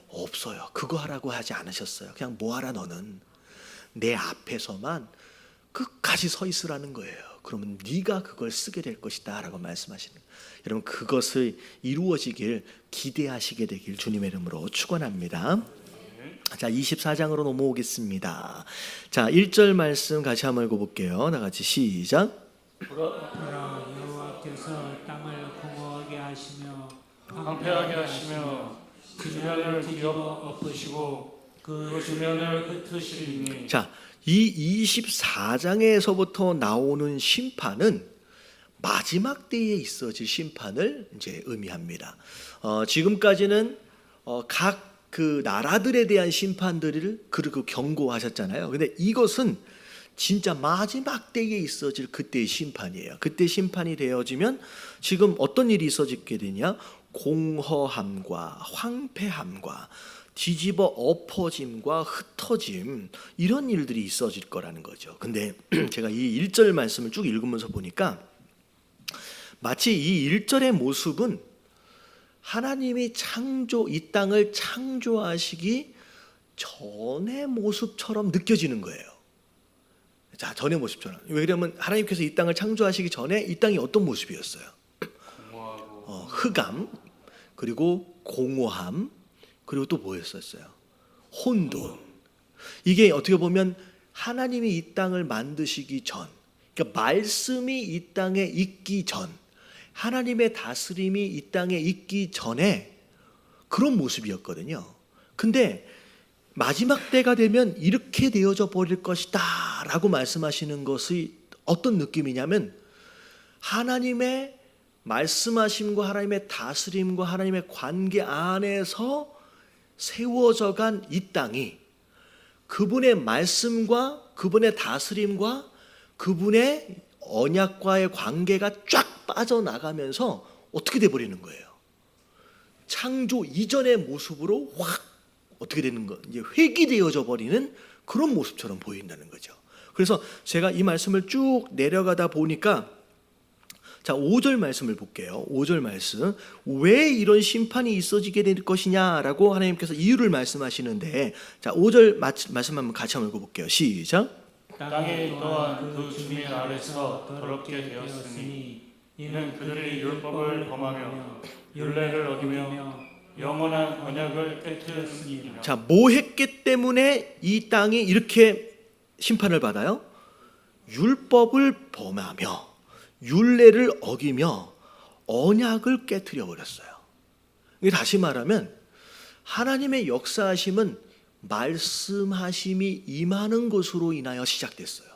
없어요. 그거 하라고 하지 않으셨어요. 그냥 뭐 하라 너는. 내 앞에서만 끝까지 서 있으라는 거예요. 그러면 네가 그걸 쓰게 될 것이다 라고 말씀하시는 거예요. 여러분, 그것을 이루어지길 기대하시게 되길 주님의 이름으로 축원합니다. 자, 24장으로 넘어오겠습니다. 자, 1절 말씀 같이 한번 읽어볼게요. 다 같이 시작. 보라 여호와께서 땅을 공허하게 하시며 황폐하게 하시며 주면을 뒤집어 엎으시고 그 주면을 흩으시리니. 자, 이 24장에서부터 나오는 심판은 마지막 때에 있어질 심판을 이제 의미합니다. 지금까지는 각 그 나라들에 대한 심판들을 그리고 경고하셨잖아요. 근데 이것은 진짜 마지막 때에 있어질 그때의 심판이에요. 그때 심판이 되어지면 지금 어떤 일이 있어지게 되냐? 공허함과 황폐함과 뒤집어 엎어짐과 흩어짐, 이런 일들이 있어질 거라는 거죠. 근데 제가 이 1절 말씀을 쭉 읽으면서 보니까 마치 이 1절의 모습은 하나님이 이 땅을 창조하시기 전의 모습처럼 느껴지는 거예요. 자, 전의 모습처럼. 왜냐하면 하나님께서 이 땅을 창조하시기 전에 이 땅이 어떤 모습이었어요? 흑암, 그리고 공허함, 그리고 또 뭐였었어요? 혼돈. 이게 어떻게 보면 하나님이 이 땅을 만드시기 전, 그러니까 말씀이 이 땅에 있기 전, 하나님의 다스림이 이 땅에 있기 전에 그런 모습이었거든요. 근데 마지막 때가 되면 이렇게 되어져 버릴 것이다 라고 말씀하시는 것이 어떤 느낌이냐면, 하나님의 말씀하심과 하나님의 다스림과 하나님의 관계 안에서 세워져 간 이 땅이 그분의 말씀과 그분의 다스림과 그분의 언약과의 관계가 쫙 빠져나가면서 어떻게 돼버리는 거예요? 창조 이전의 모습으로 확 어떻게 되는 거, 이제 회귀되어져 버리는 그런 모습처럼 보인다는 거죠. 그래서 제가 이 말씀을 쭉 내려가다 보니까, 자, 5절 말씀을 볼게요. 5절 말씀. 왜 이런 심판이 있어지게 될 것이냐라고 하나님께서 이유를 말씀하시는데, 자, 5절 말씀 한번 같이 한번 읽어볼게요. 시작. 땅이 또한 그 주민 아래서 더럽게 되었으니 이는 그들이 율법을 범하며 율례를 어기며 영원한 언약을 깨뜨렸으니라. 자, 뭐 했기 때문에 이 땅이 이렇게 심판을 받아요? 율법을 범하며 율례를 어기며 언약을 깨뜨려 버렸어요. 다시 말하면 하나님의 역사하심은 말씀하심이 임하는 것으로 인하여 시작됐어요.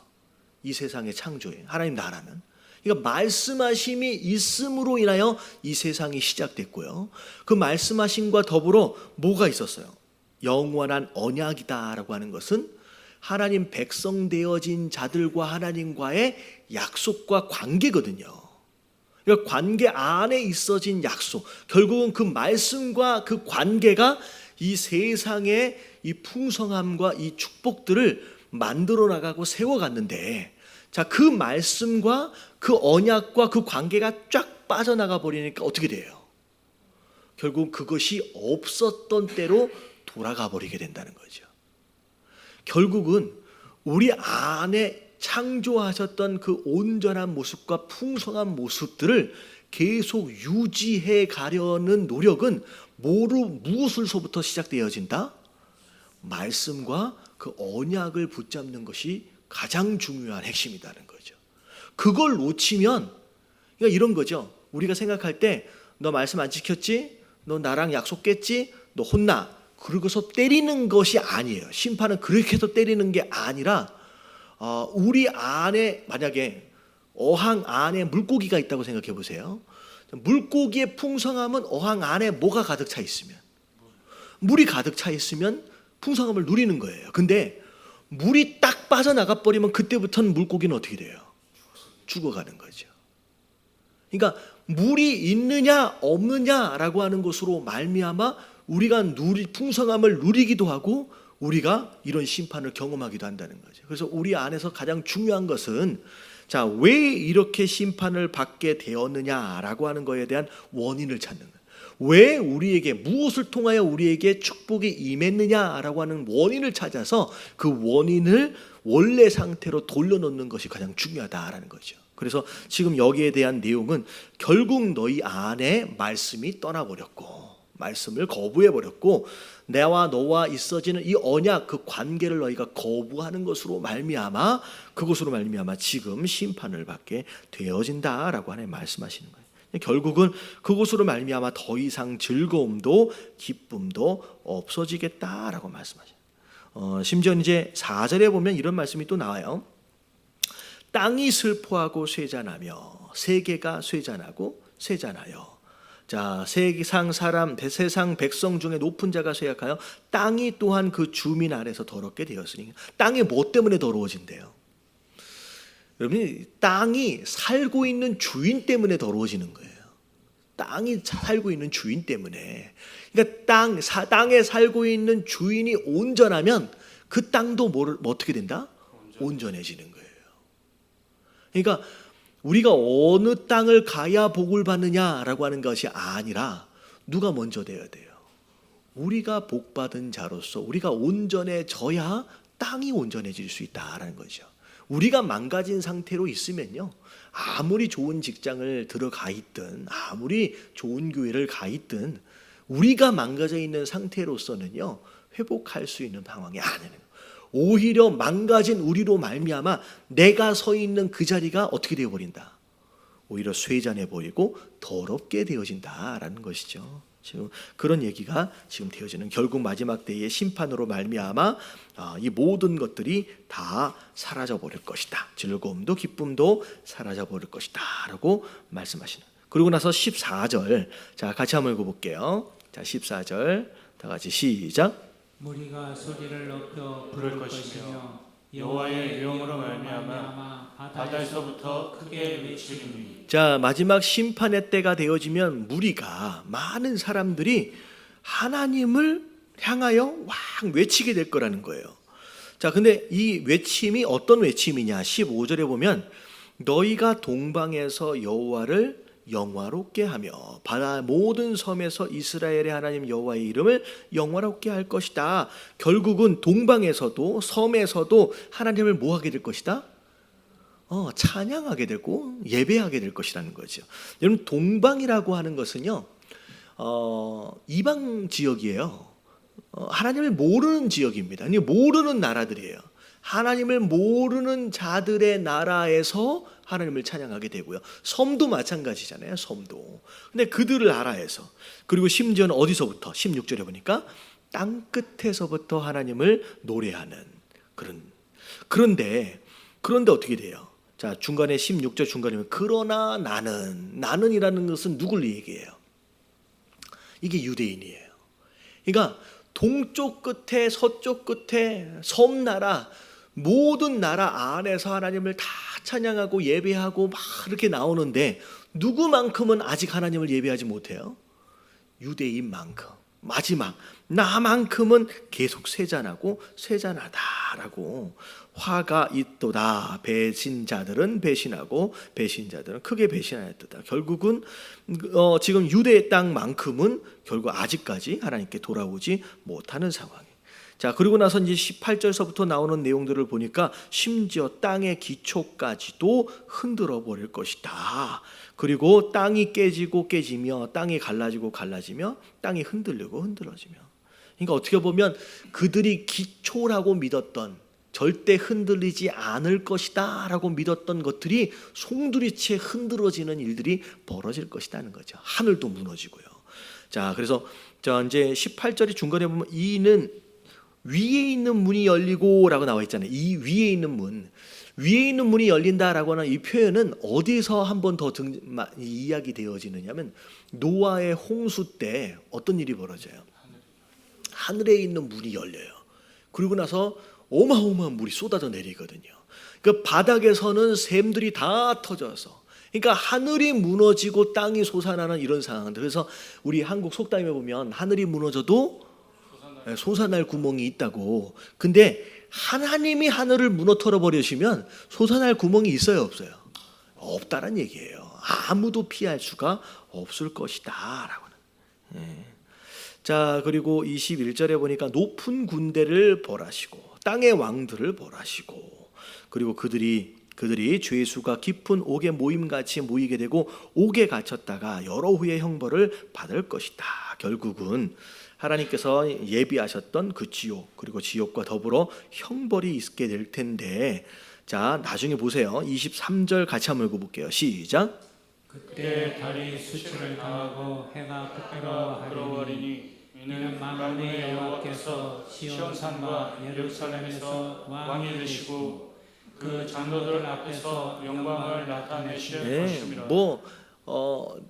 이 세상의 창조에 하나님 나라는, 그러니까 말씀하심이 있음으로 인하여 이 세상이 시작됐고요. 그 말씀하심과 더불어 뭐가 있었어요? 영원한 언약이다라고 하는 것은 하나님 백성 되어진 자들과 하나님과의 약속과 관계거든요. 그러니까 관계 안에 있어진 약속, 결국은 그 말씀과 그 관계가 이 세상의 이 풍성함과 이 축복들을 만들어 나가고 세워갔는데, 자, 그 말씀과 그 언약과 그 관계가 쫙 빠져나가 버리니까 어떻게 돼요? 결국 그것이 없었던 때로 돌아가 버리게 된다는 거죠. 결국은 우리 안에 창조하셨던 그 온전한 모습과 풍성한 모습들을 계속 유지해 가려는 노력은 무엇으로부터 시작되어진다? 말씀과 그 언약을 붙잡는 것이 가장 중요한 핵심이라는 거죠. 그걸 놓치면 그러니까 이런 거죠. 우리가 생각할 때 너 말씀 안 지켰지? 너 나랑 약속 깼지? 너 혼나. 그러고서 때리는 것이 아니에요. 심판은 그렇게 해서 때리는 게 아니라 우리 안에 만약에 어항 안에 물고기가 있다고 생각해 보세요. 물고기의 풍성함은 어항 안에 뭐가 가득 차 있으면, 물이 가득 차 있으면 풍성함을 누리는 거예요. 근데 물이 딱 빠져나가 버리면 그때부터는 물고기는 어떻게 돼요? 죽어가는 거죠. 그러니까 물이 있느냐 없느냐라고 하는 것으로 말미암아 우리가 풍성함을 누리기도 하고 우리가 이런 심판을 경험하기도 한다는 거죠. 그래서 우리 안에서 가장 중요한 것은 자, 왜 이렇게 심판을 받게 되었느냐라고 하는 것에 대한 원인을 찾는 거예요. 왜 우리에게 무엇을 통하여 우리에게 축복이 임했느냐라고 하는 원인을 찾아서 그 원인을 원래 상태로 돌려놓는 것이 가장 중요하다라는 거죠. 그래서 지금 여기에 대한 내용은 결국 너희 안에 말씀이 떠나버렸고 말씀을 거부해버렸고 내와 너와 있어지는 이 언약 그 관계를 너희가 거부하는 것으로 말미암아 그것으로 말미암아 지금 심판을 받게 되어진다라고 하나님 말씀하시는 거예요. 결국은 그것으로 말미암아 더 이상 즐거움도 기쁨도 없어지겠다라고 말씀하셔요. 심지어 이제 4절에 보면 이런 말씀이 또 나와요. 땅이 슬퍼하고 쇠잔하며 세계가 쇠잔하고 쇠잔하여. 자, 세상 백성 중에 높은 자가 쇠약하여 땅이 또한 그 주민 아래서 더럽게 되었으니. 땅이 뭐 때문에 더러워진대요? 여러분, 땅이 살고 있는 주인 때문에 더러워지는 거예요. 땅이 살고 있는 주인 때문에. 그러니까 땅에 살고 있는 주인이 온전하면 그 땅도 어떻게 된다? 온전해지는 거예요. 그러니까 우리가 어느 땅을 가야 복을 받느냐라고 하는 것이 아니라 누가 먼저 되어야 돼요. 우리가 복받은 자로서 우리가 온전해져야 땅이 온전해질 수 있다라는 거죠. 우리가 망가진 상태로 있으면요, 아무리 좋은 직장을 들어가 있든 아무리 좋은 교회를 가 있든 우리가 망가져 있는 상태로서는요 회복할 수 있는 상황이 아니에요. 오히려 망가진 우리로 말미암아 내가 서 있는 그 자리가 어떻게 되어버린다? 오히려 쇠잔해 버리고 더럽게 되어진다라는 것이죠. 지금 그런 얘기가 지금 되어지는 결국 마지막 때의 심판으로 말미암아 이 모든 것들이 다 사라져 버릴 것이다. 즐거움도 기쁨도 사라져 버릴 것이다 라고 말씀하시는. 그리고 나서 14절 자 같이 한번 읽어볼게요. 자 14절 다 같이 시작. 무리가 소리를 높여 부를 것이며 여호와의 영으로 말미암아 바다에서부터 크게 외치리니. 자 마지막 심판의 때가 되어지면 무리가 많은 사람들이 하나님을 향하여 왕 외치게 될 거라는 거예요. 자 근데 이 외침이 어떤 외침이냐? 15절에 보면 너희가 동방에서 여호와를 영화롭게 하며 바다 모든 섬에서 이스라엘의 하나님 여호와의 이름을 영화롭게 할 것이다. 결국은 동방에서도 섬에서도 하나님을 뭐 하게 될 것이다? 찬양하게 되고 예배하게 될 것이라는 거죠. 여러분 동방이라고 하는 것은요 이방 지역이에요. 하나님을 모르는 지역입니다. 모르는 나라들이에요. 하나님을 모르는 자들의 나라에서 하나님을 찬양하게 되고요. 섬도 마찬가지잖아요. 섬도. 근데 그들을 나라에서 그리고 심지어는 어디서부터 16절에 보니까 땅 끝에서부터 하나님을 노래하는 그런데 어떻게 돼요? 자 중간에 16절 중간이면 그러나 나는이라는 것은 누굴 얘기해요? 이게 유대인이에요. 그러니까 동쪽 끝에 서쪽 끝에 섬나라 모든 나라 안에서 하나님을 다 찬양하고 예배하고 막 이렇게 나오는데 누구만큼은 아직 하나님을 예배하지 못해요? 유대인만큼. 마지막 나만큼은 계속 쇠잔하고 쇠잔하다라고 화가 있도다. 배신자들은 배신하고 배신자들은 크게 배신하였도다. 결국은 지금 유대 땅만큼은 결국 아직까지 하나님께 돌아오지 못하는 상황이에요. 자 그리고 나서 이제 18절서부터 나오는 내용들을 보니까 심지어 땅의 기초까지도 흔들어 버릴 것이다. 그리고 땅이 깨지고 깨지며 땅이 갈라지고 갈라지며 땅이 흔들리고 흔들어지며 그러니까 어떻게 보면 그들이 기초라고 믿었던, 절대 흔들리지 않을 것이다 라고 믿었던 것들이 송두리째 흔들어지는 일들이 벌어질 것이라는 거죠. 하늘도 무너지고요. 자, 그래서 자 이제 18절의 중간에 보면 이는 위에 있는 문이 열리고 라고 나와 있잖아요. 이 위에 있는 문, 위에 있는 문이 열린다라고 하는 이 표현은 어디서 한 번 더 이야기 되어지느냐면 노아의 홍수 때 어떤 일이 벌어져요? 하늘에 있는 문이 열려요. 그리고 나서 어마어마한 물이 쏟아져 내리거든요. 그 바닥에서는 샘들이 다 터져서, 그러니까 하늘이 무너지고 땅이 솟아나는 이런 상황들. 그래서 우리 한국 속담에 보면 하늘이 무너져도 솟아날 구멍이 있다고. 근데 하나님이 하늘을 무너뜨려 버리시면 솟아날 구멍이 있어요, 없어요? 없다는 얘기예요. 아무도 피할 수가 없을 것이다라고는. 자, 그리고 21절에 보니까 높은 군대를 벌하시고 땅의 왕들을 벌하시고, 그리고 그들이 죄수가 깊은 옥에 모임같이 모이게 되고 옥에 갇혔다가 여러 후의 형벌을 받을 것이다. 결국은 하나님께서 예비하셨던 그 지옥, 그리고 지옥과 더불어 형벌이 있게 될 텐데, 자 나중에 보세요. 23절 같이 한번 읽어볼게요. 시작. 그때 달이 수치를 당하고 해가 부끄러워하리니 이는 만군의 여호와께서 시온산과 예루살렘에서 왕이 되시고 그 장로들 앞에서 영광을 나타내실 것입니다.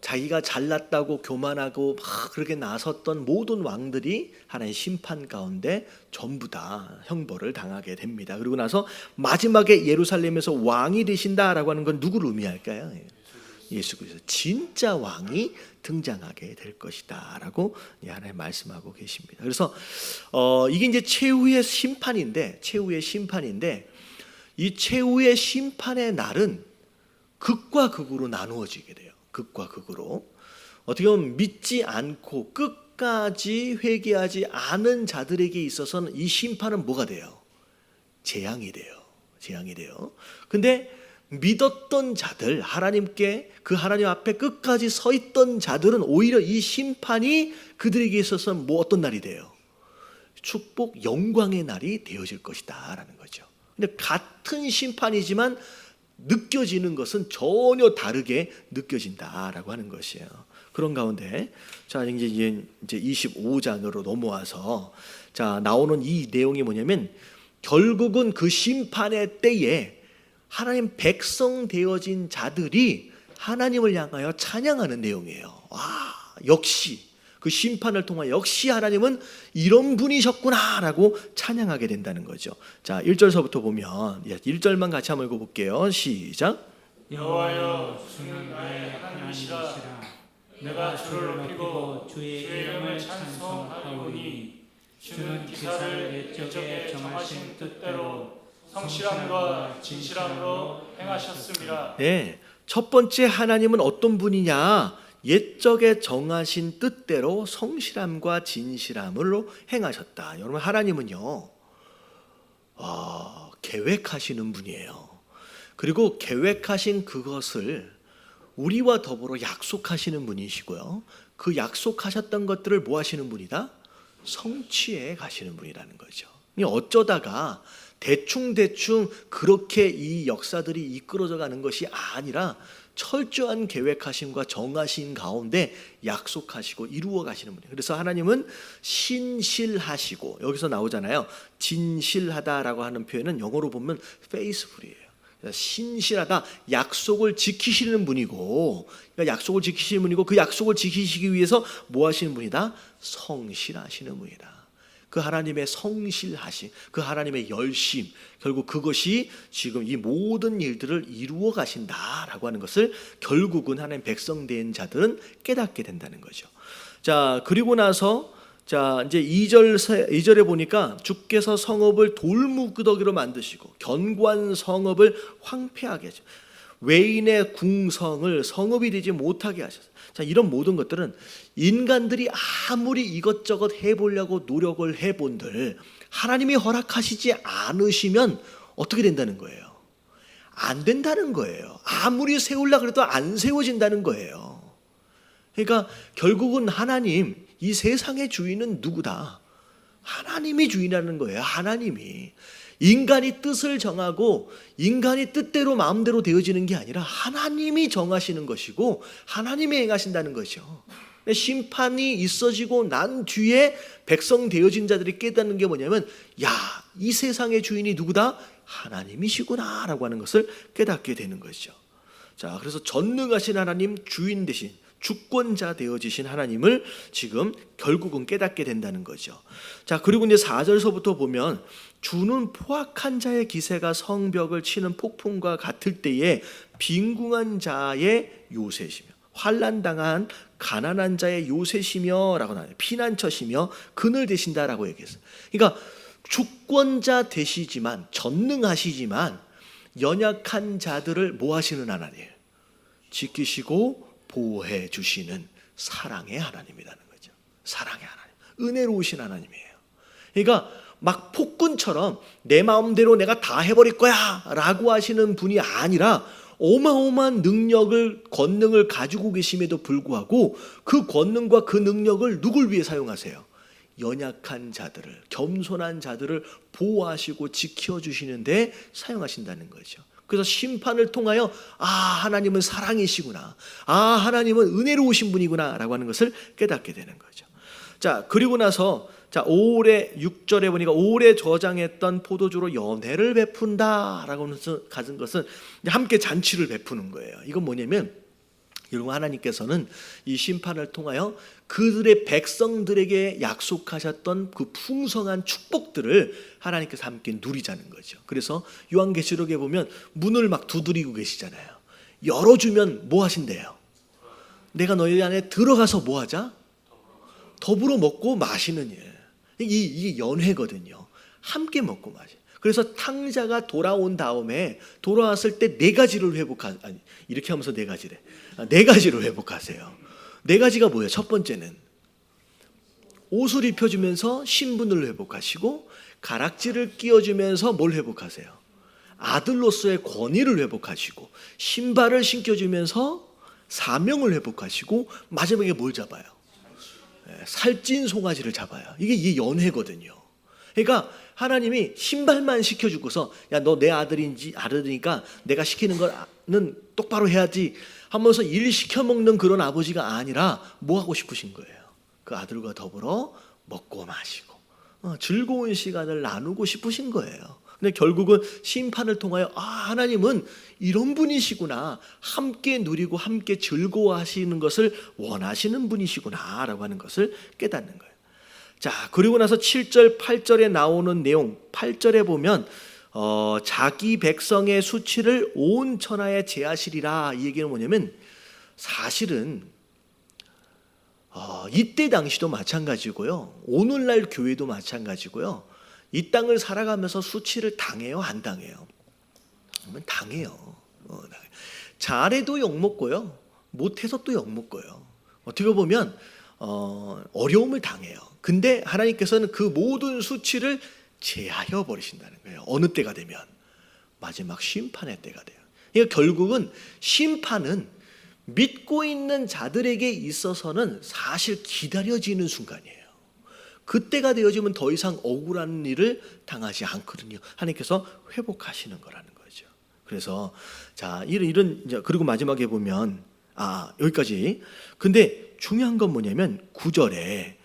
자기가 잘났다고 교만하고 막 그렇게 나섰던 모든 왕들이 하나님의 심판 가운데 전부 다 형벌을 당하게 됩니다. 그리고 나서 마지막에 예루살렘에서 왕이 되신다라고 하는 건 누구를 의미할까요? 예수 그리스도, 진짜 왕이 등장하게 될 것이다라고 하나님 말씀하고 계십니다. 그래서 이게 이제 최후의 심판인데 이 최후의 심판의 날은 극과 극으로 나누어지게 돼요. 극과 극으로. 어떻게 보면 믿지 않고 끝까지 회개하지 않은 자들에게 있어서는 이 심판은 뭐가 돼요? 재앙이 돼요. 근데 믿었던 자들, 하나님께, 그 하나님 앞에 끝까지 서 있던 자들은 오히려 이 심판이 그들에게 있어서는 어떤 날이 돼요? 축복, 영광의 날이 되어질 것이다 라는 거죠. 근데 같은 심판이지만 느껴지는 것은 전혀 다르게 느껴진다라고 하는 것이에요. 그런 가운데 자 이제 25장으로 넘어와서 자 나오는 이 내용이 뭐냐면, 결국은 그 심판의 때에 하나님 백성 되어진 자들이 하나님을 향하여 찬양하는 내용이에요. 와, 역시 그 심판을 통하여 역시 하나님은 이런 분이셨구나라고 찬양하게 된다는 거죠. 자, 1절서부터 보면 1절만 같이 한번 읽어볼게요. 시작. 여호와여, 주는 나의 하나님이시라. 내가 주를 높이고 주의 이름을 찬송하오니 주는 기사를 옛적에 정하신 뜻대로 성실함과 진실함으로 행하셨습니다. 네, 첫 번째 하나님은 어떤 분이냐? 옛적에 정하신 뜻대로 성실함과 진실함으로 행하셨다. 여러분, 하나님은요 계획하시는 분이에요. 그리고 계획하신 그것을 우리와 더불어 약속하시는 분이시고요, 그 약속하셨던 것들을 뭐 하시는 분이다? 성취해 가시는 분이라는 거죠. 어쩌다가 대충 그렇게 이 역사들이 이끌어져 가는 것이 아니라 철저한 계획하심과 정하신 가운데 약속하시고 이루어 가시는 분이에요. 그래서 하나님은 신실하시고, 여기서 나오잖아요, 진실하다라고 하는 표현은 영어로 보면 faithful이에요. 신실하다, 약속을 지키시는 분이고, 그러니까 약속을 지키시는 분이고, 그 약속을 지키시기 위해서 뭐 하시는 분이다? 성실하시는 분이다. 그 하나님의 성실하심, 그 하나님의 열심, 결국 그것이 지금 이 모든 일들을 이루어 가신다라고 하는 것을 결국은 하나님 백성 된 자들은 깨닫게 된다는 거죠. 자, 그리고 나서 자 이제 2절에 보니까 주께서 성읍을 돌무더기로 만드시고 견고한 성읍을 황폐하게 하죠. 외인의 궁성을 성읍이 되지 못하게 하셨어요. 자, 이런 모든 것들은 인간들이 아무리 이것저것 해보려고 노력을 해본들 하나님이 허락하시지 않으시면 어떻게 된다는 거예요? 안 된다는 거예요. 아무리 세우려고 해도 안 세워진다는 거예요. 그러니까 결국은 하나님, 이 세상의 주인은 누구다? 하나님이 주인하는 거예요. 하나님이. 인간이 뜻을 정하고 인간이 뜻대로 마음대로 되어지는 게 아니라 하나님이 정하시는 것이고 하나님이 행하신다는 거죠. 심판이 있어지고 난 뒤에 백성 되어진 자들이 깨닫는 게 뭐냐면, 야, 이 세상의 주인이 누구다? 하나님이시구나 라고 하는 것을 깨닫게 되는 것이죠. 자, 그래서 전능하신 하나님, 주인 대신 주권자 되어지신 하나님을 지금 결국은 깨닫게 된다는 거죠. 자, 그리고 이제 4절서부터 보면, 주는 포악한 자의 기세가 성벽을 치는 폭풍과 같을 때에 빈궁한 자의 요새시며 환난당한 가난한 자의 요새시며 라고 나와요. 피난처시며 그늘 되신다라고 얘기했어요. 그러니까 주권자 되시지만, 전능하시지만 연약한 자들을 뭐 하시는 하나님이에요? 지키시고 보호해 주시는 사랑의 하나님이라는 거죠. 사랑의 하나님, 은혜로우신 하나님이에요. 그러니까 막 폭군처럼 내 마음대로 내가 다 해버릴 거야 라고 하시는 분이 아니라 어마어마한 능력을, 권능을 가지고 계심에도 불구하고 그 권능과 그 능력을 누굴 위해 사용하세요? 연약한 자들을, 겸손한 자들을 보호하시고 지켜주시는데 사용하신다는 거죠. 그래서 심판을 통하여, 아, 하나님은 사랑이시구나, 아, 하나님은 은혜로우신 분이구나 라고 하는 것을 깨닫게 되는 거죠. 자, 그리고 나서 자, 5월에 6절에 보니까 5월에 저장했던 포도주로 연회를 베푼다라고 하면서 가진 것은 함께 잔치를 베푸는 거예요. 이건 뭐냐면, 여러분, 하나님께서는 이 심판을 통하여 그들의 백성들에게 약속하셨던 그 풍성한 축복들을 하나님께서 함께 누리자는 거죠. 그래서 요한계시록에 보면 문을 막 두드리고 계시잖아요. 열어주면 뭐 하신대요? 내가 너희 안에 들어가서 뭐 하자? 더불어 먹고 마시는 일. 이게 연회거든요. 함께 먹고 마시. 그래서 탕자가 돌아온 다음에 돌아왔을 때 네 가지를 이렇게 하면서 네 가지래. 네 가지를 회복하세요. 네 가지가 뭐예요? 첫 번째는 옷을 입혀주면서 신분을 회복하시고, 가락지를 끼워주면서 뭘 회복하세요? 아들로서의 권위를 회복하시고, 신발을 신겨주면서 사명을 회복하시고, 마지막에 뭘 잡아요? 살찐 송아지를 잡아요. 이게 연회거든요. 그러니까 하나님이 신발만 시켜주고서, 야, 너 내 아들이니까 내가 시키는 거는 똑바로 해야지 하면서 일 시켜먹는 그런 아버지가 아니라 뭐 하고 싶으신 거예요? 그 아들과 더불어 먹고 마시고 즐거운 시간을 나누고 싶으신 거예요. 근데 결국은 심판을 통하여, 아, 하나님은 이런 분이시구나, 함께 누리고 함께 즐거워하시는 것을 원하시는 분이시구나 라고 하는 것을 깨닫는 거예요. 자, 그리고 나서 7절 8절에 나오는 내용, 8절에 보면 자기 백성의 수치를 온 천하에 제하시리라. 이 얘기는 뭐냐면, 사실은 이때 당시도 마찬가지고요, 오늘날 교회도 마찬가지고요, 이 땅을 살아가면서 수치를 당해요, 안 당해요? 당해요. 잘해도 욕먹고요, 못해서 또 욕먹고요. 어떻게 보면 어려움을 당해요. 근데 하나님께서는 그 모든 수치를 제하여 버리신다는 거예요. 어느 때가 되면? 마지막 심판의 때가 돼요. 그러니까 결국은 심판은 믿고 있는 자들에게 있어서는 사실 기다려지는 순간이에요. 그때가 되어지면 더 이상 억울한 일을 당하지 않거든요. 하나님께서 회복하시는 거라는 거죠. 그래서 자, 이런 그리고 마지막에 보면, 여기까지. 근데 중요한 건 뭐냐면 9절에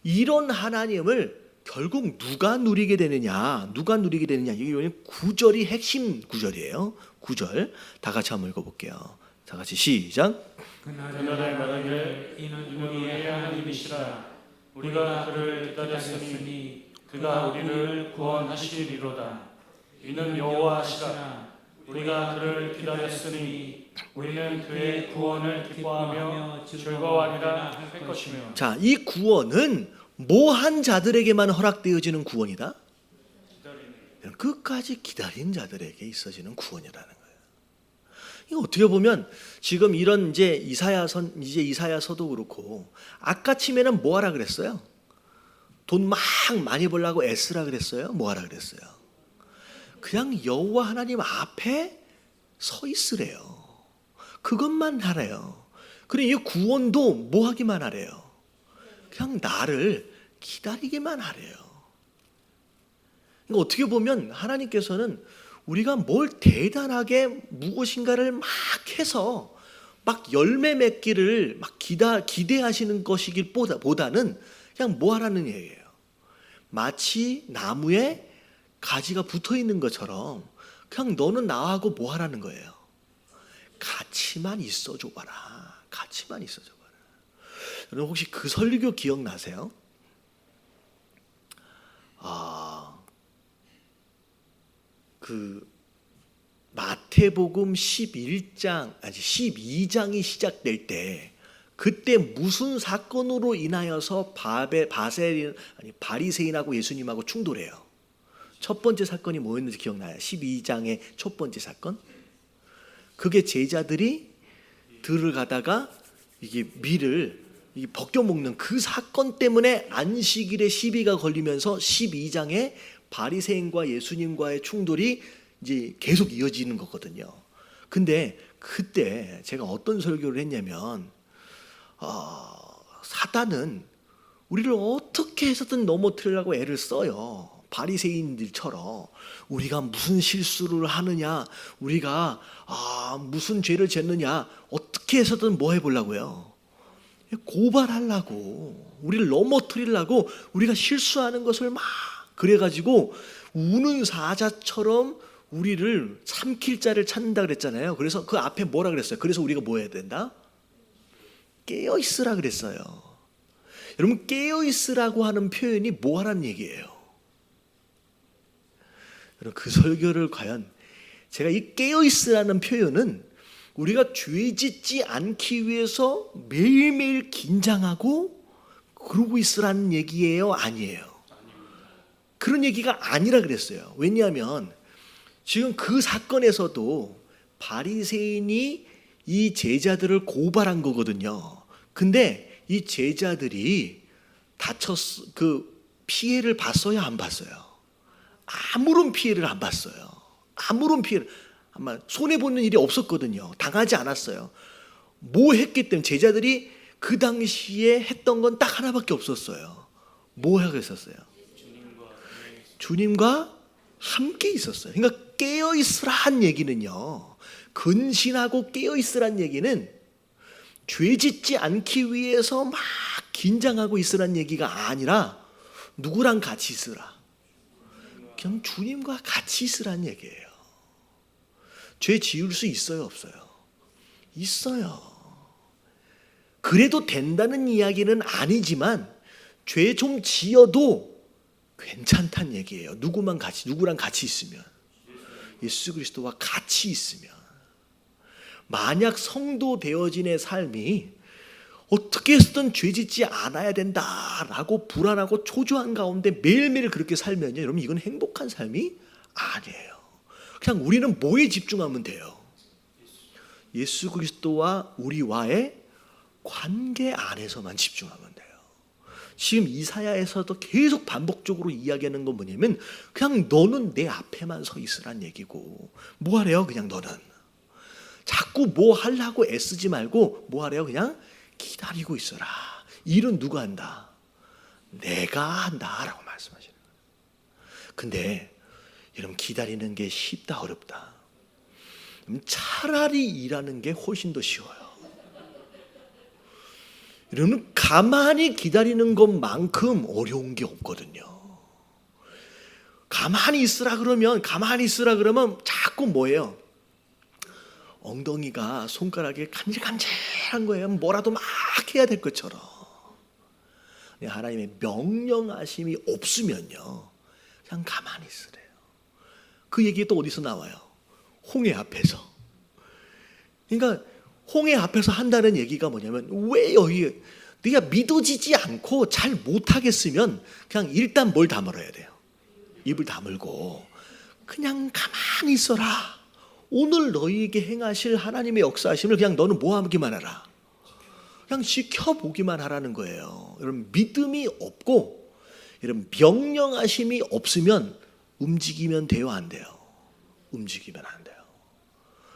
이런 하나님을 결국 누가 누리게 되느냐? 이게 9절이 핵심 구절이에요. 9절 다 같이 한번 읽어볼게요. 다 같이 시작. 그날에 말하기를 이는 우리의 하나님이시라. 우리가 그를 기다렸으니 그가 우리를 구원하시리로다. 이는 여호와시라. 우리가 그를 기다렸으니 우리는 그의 구원을 기뻐하며 즐거워하리라 할 것이며. 자, 이 구원은 뭐한 자들에게만 허락되어지는 구원이다? 끝까지 기다린 자들에게 있어지는 구원이라는 거예요. 이거 어떻게 보면 지금 이런 이제 이사야서도 그렇고, 아까 치면은 뭐 하라 그랬어요? 돈 막 많이 벌라고 애쓰라 그랬어요? 뭐 하라 그랬어요? 그냥 여호와 하나님 앞에 서 있으래요. 그것만 하래요. 그리고 이 구원도 뭐 하기만 하래요? 그냥 나를 기다리기만 하래요. 그러니까 어떻게 보면 하나님께서는 우리가 뭘 대단하게 무엇인가를 막 해서 막 열매 맺기를 막 기대하시는 것이길 보다는 그냥 뭐 하라는 얘기예요. 마치 나무에 가지가 붙어 있는 것처럼 그냥 너는 나하고 뭐 하라는 거예요. 같이만 있어 줘봐라. 같이만 있어 줘봐라. 여러분 혹시 그 설교 기억나세요? 그 마태복음 12장이 시작될 때 그때 무슨 사건으로 인하여서 바리새인하고 예수님하고 충돌해요. 첫 번째 사건이 뭐였는지 기억나요? 12장의 첫 번째 사건? 그게 제자들이 들어가다가 이게 밀을 벗겨 먹는 그 사건 때문에 안식일에 시비가 걸리면서 12장에 바리새인과 예수님과의 충돌이 이제 계속 이어지는 거거든요. 근데 그때 제가 어떤 설교를 했냐면 사단은 우리를 어떻게 해서든 넘어뜨리려고 애를 써요. 바리새인들처럼 우리가 무슨 실수를 하느냐, 우리가 무슨 죄를 짓느냐, 어떻게 해서든 뭐 해보려고요? 고발하려고, 우리를 넘어뜨리려고 우리가 실수하는 것을 막 그래가지고 우는 사자처럼 우리를 삼킬 자를 찾는다 그랬잖아요. 그래서 그 앞에 뭐라 그랬어요? 그래서 우리가 뭐 해야 된다? 깨어 있으라 그랬어요. 여러분 깨어 있으라고 하는 표현이 뭐 하라는 얘기예요? 여러분 그 설교를 과연 제가 이 깨어 있으라는 표현은 우리가 죄 짓지 않기 위해서 매일매일 긴장하고 그러고 있으라는 얘기예요? 아니에요? 그런 얘기가 아니라 그랬어요. 왜냐하면 지금 그 사건에서도 바리새인이 이 제자들을 고발한 거거든요. 근데 이 제자들이 그 피해를 봤어요? 안 봤어요? 아무런 피해를 안 봤어요. 아무런 피해를 아마 손해보는 일이 없었거든요. 당하지 않았어요. 뭐 했기 때문에 제자들이 그 당시에 했던 건 딱 하나밖에 없었어요. 뭐 하고 있었어요? 주님과 함께 있었어요. 그러니까 깨어있으란 얘기는요, 근신하고 깨어있으란 얘기는 죄 짓지 않기 위해서 막 긴장하고 있으란 얘기가 아니라 누구랑 같이 있으라? 그냥 주님과 같이 있으란 얘기예요. 죄 지을 수 있어요, 없어요? 있어요. 그래도 된다는 이야기는 아니지만 죄 좀 지어도 괜찮다는 얘기예요. 누구랑 같이 있으면, 예수 그리스도와 같이 있으면. 만약 성도 되어진의 삶이 어떻게 해서든 죄 짓지 않아야 된다라고 불안하고 초조한 가운데 매일매일 그렇게 살면요, 여러분 이건 행복한 삶이 아니에요. 그냥 우리는 뭐에 집중하면 돼요? 예수 그리스도와 우리와의 관계 안에서만 집중하면 돼요. 지금 이사야에서도 계속 반복적으로 이야기하는 건 뭐냐면 그냥 너는 내 앞에만 서 있으란 얘기고, 뭐 하래요? 그냥 너는 자꾸 뭐 하려고 애쓰지 말고 뭐 하래요? 그냥 기다리고 있어라. 일은 누가 한다? 내가 한다라고 말씀하시는 거예요. 근데 여러분 기다리는 게 쉽다 어렵다? 차라리 일하는 게 훨씬 더 쉬워요. 여러분 가만히 기다리는 것만큼 어려운 게 없거든요. 가만히 있으라 그러면 자꾸 뭐예요? 엉덩이가 손가락에 간질간질한 거예요. 뭐라도 막 해야 될 것처럼. 하나님의 명령하심이 없으면요, 그냥 가만히 있으래요. 그 얘기 또 어디서 나와요? 홍해 앞에서. 그러니까 홍해 앞에서 한다는 얘기가 뭐냐면, 왜 여기 네가 믿어지지 않고 잘 못하겠으면 그냥 일단 뭘 다물어야 돼요? 입을 다물고 그냥 가만히 있어라. 오늘 너희에게 행하실 하나님의 역사하심을 그냥 너는 뭐 하기만 하라? 그냥 지켜보기만 하라는 거예요. 여러분 믿음이 없고 여러분 명령하심이 없으면 움직이면 돼요, 안 돼요? 움직이면 안 돼요.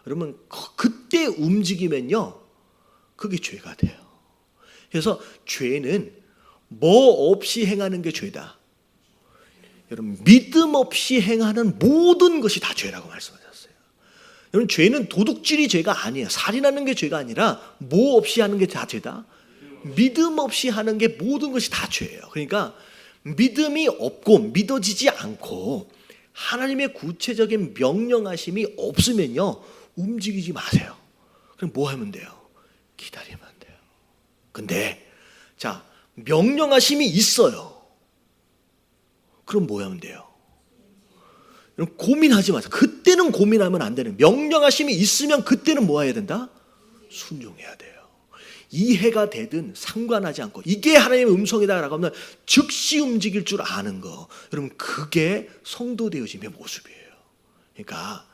여러분 그때 움직이면요, 그게 죄가 돼요. 그래서 죄는 뭐 없이 행하는 게 죄다. 여러분 믿음 없이 행하는 모든 것이 다 죄라고 말씀하셨어요. 여러분 죄는 도둑질이 죄가 아니에요. 살인하는 게 죄가 아니라 뭐 없이 하는 게 다 죄다. 믿음 없이 하는 게 모든 것이 다 죄예요. 그러니까 믿음이 없고 믿어지지 않고 하나님의 구체적인 명령하심이 없으면요 움직이지 마세요. 그럼 뭐 하면 돼요? 기다리면 돼요. 근데 자 명령하심이 있어요. 그럼 뭐 하면 돼요? 여러분 고민하지 마세요. 그때는 고민하면 안 되는. 명령하심이 있으면 그때는 뭐 해야 된다? 순종해야 돼요. 이해가 되든 상관하지 않고 이게 하나님의 음성이다라고 하면 즉시 움직일 줄 아는 거. 여러분 그게 성도 되어짐의 모습이에요. 그러니까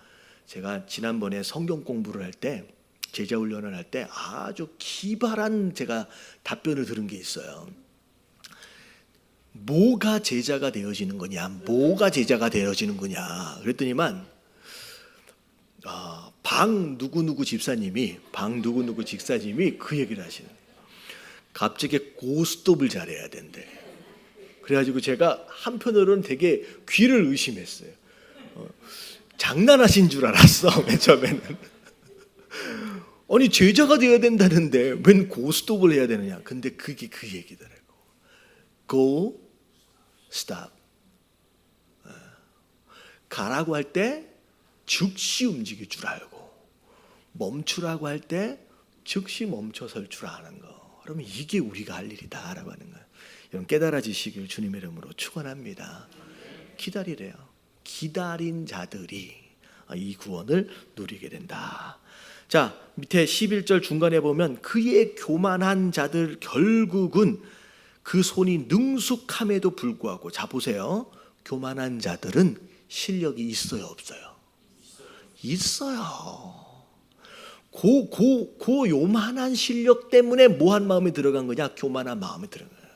제가 지난번에 성경 공부를 할 때 제자 훈련을 할 때 아주 기발한 제가 답변을 들은 게 있어요. 뭐가 제자가 되어지는 거냐? 뭐가 제자가 되어지는 거냐? 그랬더니만 방 누구누구 집사님이 그 얘기를 하시는 거예요. 갑자기 고스톱을 잘해야 된대. 그래가지고 제가 한편으로는 되게 귀를 의심했어요. 장난하신 줄 알았어 맨 처음에는. 아니 제자가 되어야 된다는데 웬 고스톱을 해야 되느냐. 근데 그게 그 얘기더라고. Go, stop. 가라고 할 때 즉시 움직일 줄 알고 멈추라고 할 때 즉시 멈춰설 줄 아는 거. 그러면 이게 우리가 할 일이다라고 하는 거예요. 여러분 깨달아지시길 주님의 이름으로 축원합니다. 기다리래요. 기다린 자들이 이 구원을 누리게 된다. 자 밑에 11절 중간에 보면 그의 교만한 자들 결국은 그 손이 능숙함에도 불구하고 자 보세요. 교만한 자들은 실력이 있어요 없어요? 있어요. 그 요만한 실력 때문에 뭐한 마음에 들어간 거냐? 교만한 마음에 들어간 거예요.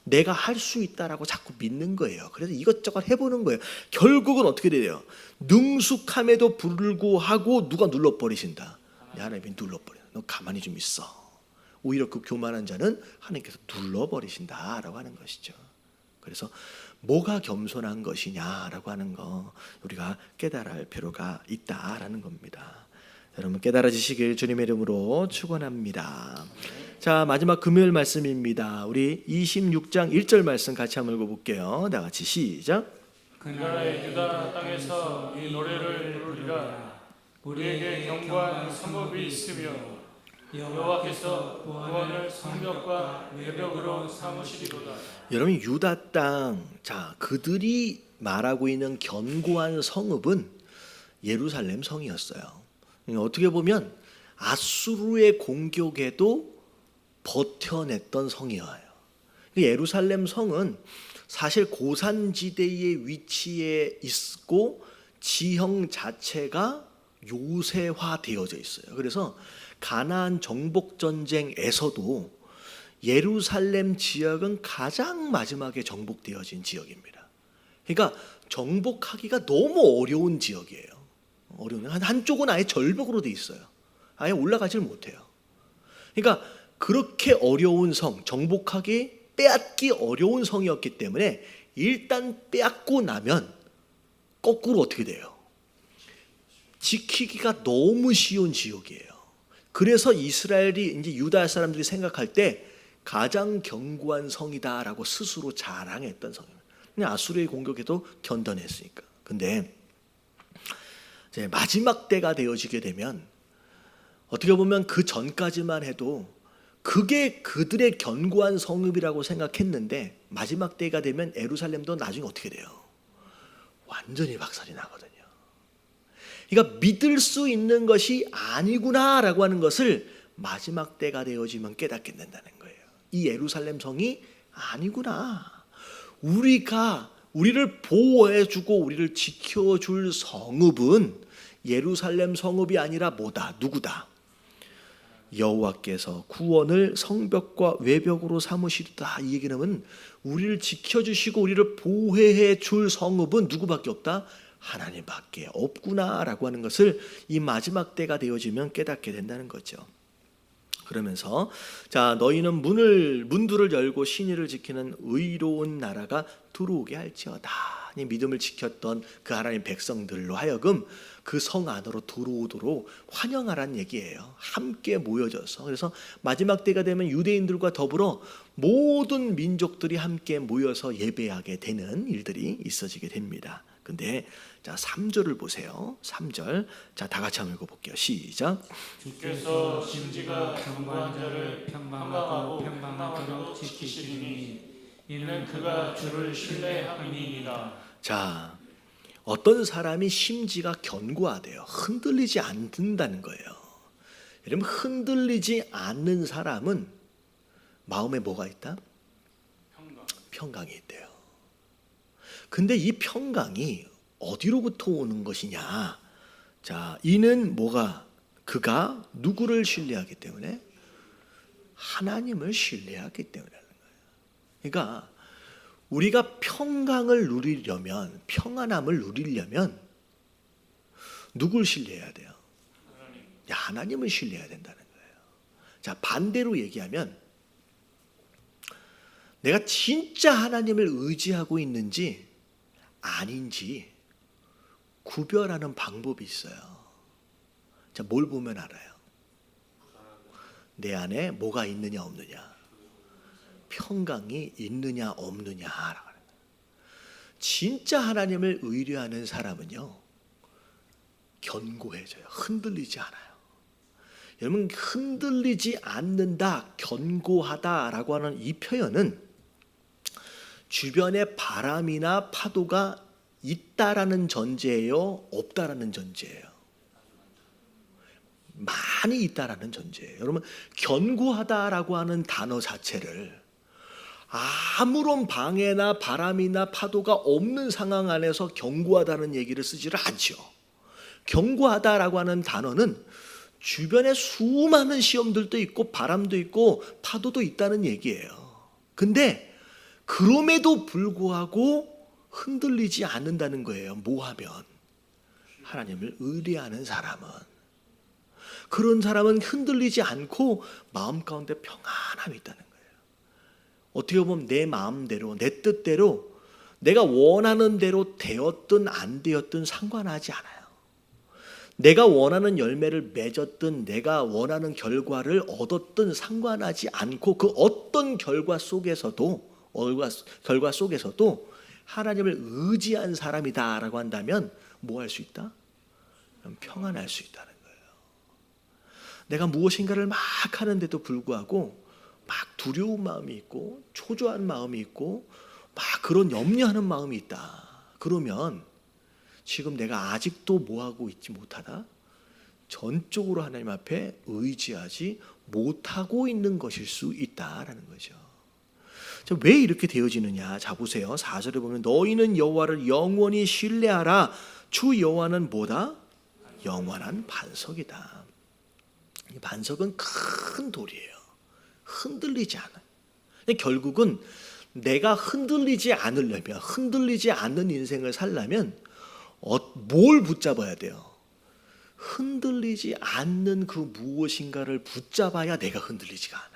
내가 할 수 있다라고 자꾸 믿는 거예요. 그래서 이것저것 해보는 거예요. 결국은 어떻게 돼요? 능숙함에도 불구하고 누가 눌러버리신다. 하나님이 눌러버려. 너 가만히 좀 있어. 오히려 그 교만한 자는 하나님께서 눌러버리신다라고 하는 것이죠. 그래서 뭐가 겸손한 것이냐라고 하는 거 우리가 깨달아야 할 필요가 있다라는 겁니다. 여러분 깨달아지시길 주님의 이름으로 축원합니다. 자 마지막 금요일 말씀입니다. 우리 26장 1절 말씀 같이 한번 읽어볼게요. 다 같이 시작. 그날의 유다 땅에서 이 노래를 부르리라. 우리에게 견고한 성읍이 있으며 여호와께서 구원을 성벽과 외벽으로 삼으시리로다. 여러분 유다 땅, 자 그들이 말하고 있는 견고한 성읍은 예루살렘 성이었어요. 어떻게 보면 아수르의 공격에도 버텨냈던 성이에요. 예루살렘 성은 사실 고산지대의 위치에 있고 지형 자체가 요새화되어져 있어요. 그래서 가나안 정복 전쟁에서도 예루살렘 지역은 가장 마지막에 정복되어진 지역입니다. 그러니까 정복하기가 너무 어려운 지역이에요. 어려운 한쪽은 아예 절벽으로 돼 있어요. 아예 올라가질 못해요. 그러니까 그렇게 어려운 성, 정복하기 빼앗기 어려운 성이었기 때문에 일단 빼앗고 나면 거꾸로 어떻게 돼요? 지키기가 너무 쉬운 지역이에요. 그래서 이스라엘이 이제 유다 사람들이 생각할 때 가장 견고한 성이다라고 스스로 자랑했던 성입니다. 아수르의 공격에도 견뎌냈으니까. 근데 이제 마지막 때가 되어지게 되면 어떻게 보면 그 전까지만 해도 그게 그들의 견고한 성읍이라고 생각했는데 마지막 때가 되면 예루살렘도 나중에 어떻게 돼요? 완전히 박살이 나거든요. 그러니까 믿을 수 있는 것이 아니구나라고 하는 것을 마지막 때가 되어지면 깨닫게 된다는 거예요. 이 예루살렘 성이 아니구나. 우리를 보호해주고 우리를 지켜줄 성읍은 예루살렘 성읍이 아니라 뭐다? 누구다? 여호와께서 구원을 성벽과 외벽으로 삼으시리다. 이 얘기는 우리를 지켜주시고 우리를 보호해줄 성읍은 누구밖에 없다? 하나님밖에 없구나라고 하는 것을 이 마지막 때가 되어지면 깨닫게 된다는 거죠. 그러면서 자 너희는 문들을 열고 신의를 지키는 의로운 나라가 들어오게 할지어다. 가만히 믿음을 지켰던 그 하나님 백성들로 하여금 그 성 안으로 들어오도록 환영하라는 얘기예요. 함께 모여져서. 그래서 마지막 때가 되면 유대인들과 더불어 모든 민족들이 함께 모여서 예배하게 되는 일들이 있어지게 됩니다. 근데 자 3절을 보세요. 3절. 자, 다 같이 한번 읽어볼게요. 시작. 주께서 심지가 견고한 자를 평강하고 평강하도록 지키시리니 이는 그가 주를 신뢰함이니이다. 자, 어떤 사람이 심지가 견고하대요. 흔들리지 않는다는 거예요. 여러분, 흔들리지 않는 사람은 마음에 뭐가 있다? 평강이 있대요. 근데 이 평강이 어디로부터 오는 것이냐? 자, 이는 뭐가? 그가 누구를 신뢰하기 때문에? 하나님을 신뢰하기 때문이라는 거예요. 그러니까 우리가 평강을 누리려면, 평안함을 누리려면 누굴 신뢰해야 돼요? 하나님을 신뢰해야 된다는 거예요. 자, 반대로 얘기하면 내가 진짜 하나님을 의지하고 있는지 아닌지 구별하는 방법이 있어요. 자, 뭘 보면 알아요? 내 안에 뭐가 있느냐 없느냐, 평강이 있느냐 없느냐. 진짜 하나님을 의뢰하는 사람은요, 견고해져요. 흔들리지 않아요. 여러분, 흔들리지 않는다, 견고하다라고 하는 이 표현은 주변에 바람이나 파도가 있다라는 전제예요, 없다라는 전제예요? 많이 있다라는 전제예요. 여러분, 견고하다라고 하는 단어 자체를 아무런 방해나 바람이나 파도가 없는 상황 안에서 견고하다는 얘기를 쓰지를 않죠. 견고하다라고 하는 단어는 주변에 수많은 시험들도 있고 바람도 있고 파도도 있다는 얘기예요. 근데 그럼에도 불구하고 흔들리지 않는다는 거예요. 뭐 하면? 하나님을 의뢰하는 사람은. 그런 사람은 흔들리지 않고 마음 가운데 평안함이 있다는 거예요. 어떻게 보면 내 마음대로, 내 뜻대로, 내가 원하는 대로 되었든 안 되었든 상관하지 않아요. 내가 원하는 열매를 맺었든 내가 원하는 결과를 얻었든 상관하지 않고 그 어떤 결과 속에서도 하나님을 의지한 사람이다라고 한다면 뭐 할 수 있다? 평안할 수 있다는 거예요. 내가 무엇인가를 막 하는데도 불구하고 막 두려운 마음이 있고 초조한 마음이 있고 막 그런 염려하는 마음이 있다. 그러면 지금 내가 아직도 뭐하고 있지 못하다? 전적으로 하나님 앞에 의지하지 못하고 있는 것일 수 있다라는 거죠. 왜 이렇게 되어지느냐? 자, 보세요. 4절에 보면 너희는 여호와를 영원히 신뢰하라. 주 여호와는 뭐다? 영원한 반석이다. 이 반석은 큰 돌이에요. 흔들리지 않아요. 결국은 내가 흔들리지 않으려면, 흔들리지 않는 인생을 살려면 뭘 붙잡아야 돼요? 흔들리지 않는 그 무엇인가를 붙잡아야 내가 흔들리지가 않아요.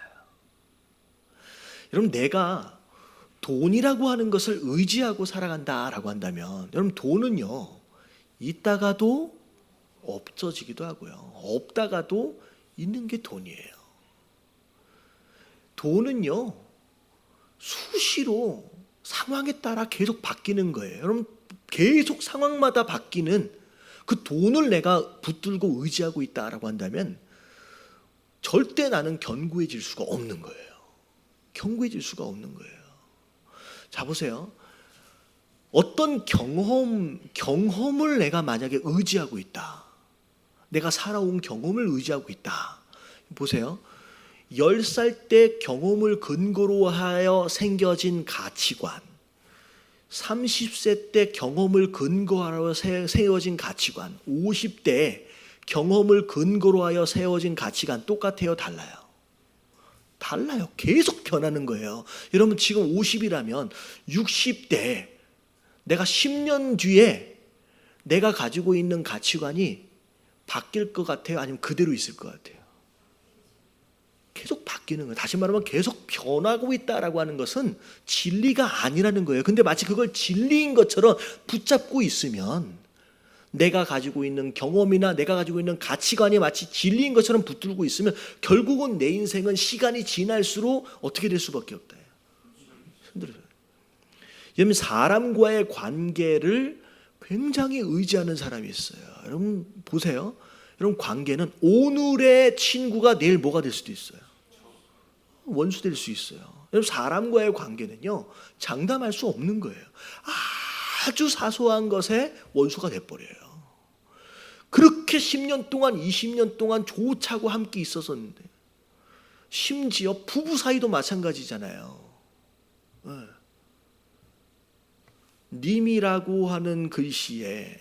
여러분, 내가 돈이라고 하는 것을 의지하고 살아간다라고 한다면, 여러분, 돈은요, 있다가도 없어지기도 하고요, 없다가도 있는 게 돈이에요. 돈은요, 수시로 상황에 따라 계속 바뀌는 거예요. 여러분, 계속 상황마다 바뀌는 그 돈을 내가 붙들고 의지하고 있다라고 한다면 절대 나는 견고해질 수가 없는 거예요. 견고해질 수가 없는 거예요. 자, 보세요. 어떤 경험을 내가 만약에 의지하고 있다. 내가 살아온 경험을 의지하고 있다. 보세요. 10살 때 경험을 근거로 하여 생겨진 가치관, 30세 때 경험을 근거로 하여 세워진 가치관, 50대 경험을 근거로 하여 세워진 가치관 똑같아요? 달라요? 달라요. 계속 변하는 거예요. 여러분, 지금 50이라면 60대 내가 10년 뒤에 내가 가지고 있는 가치관이 바뀔 것 같아요? 아니면 그대로 있을 것 같아요? 계속 바뀌어요. 바뀌는 거예요. 다시 말하면 계속 변하고 있다라고 하는 것은 진리가 아니라는 거예요. 근데 마치 그걸 진리인 것처럼 붙잡고 있으면 내가 가지고 있는 경험이나 내가 가지고 있는 가치관이 마치 진리인 것처럼 붙들고 있으면 결국은 내 인생은 시간이 지날수록 어떻게 될 수밖에 없다. 흔들어요. 여러분 사람과의 관계를 굉장히 의지하는 사람이 있어요. 여러분 보세요. 여러분 관계는 오늘의 친구가 내일 뭐가 될 수도 있어요. 원수 될 수 있어요. 여러분 사람과의 관계는요 장담할 수 없는 거예요. 아주 사소한 것에 원수가 돼버려요. 그렇게 10년 동안 20년 동안 좋차고 함께 있었었는데 심지어 부부 사이도 마찬가지잖아요. 네. 님이라고 하는 글씨에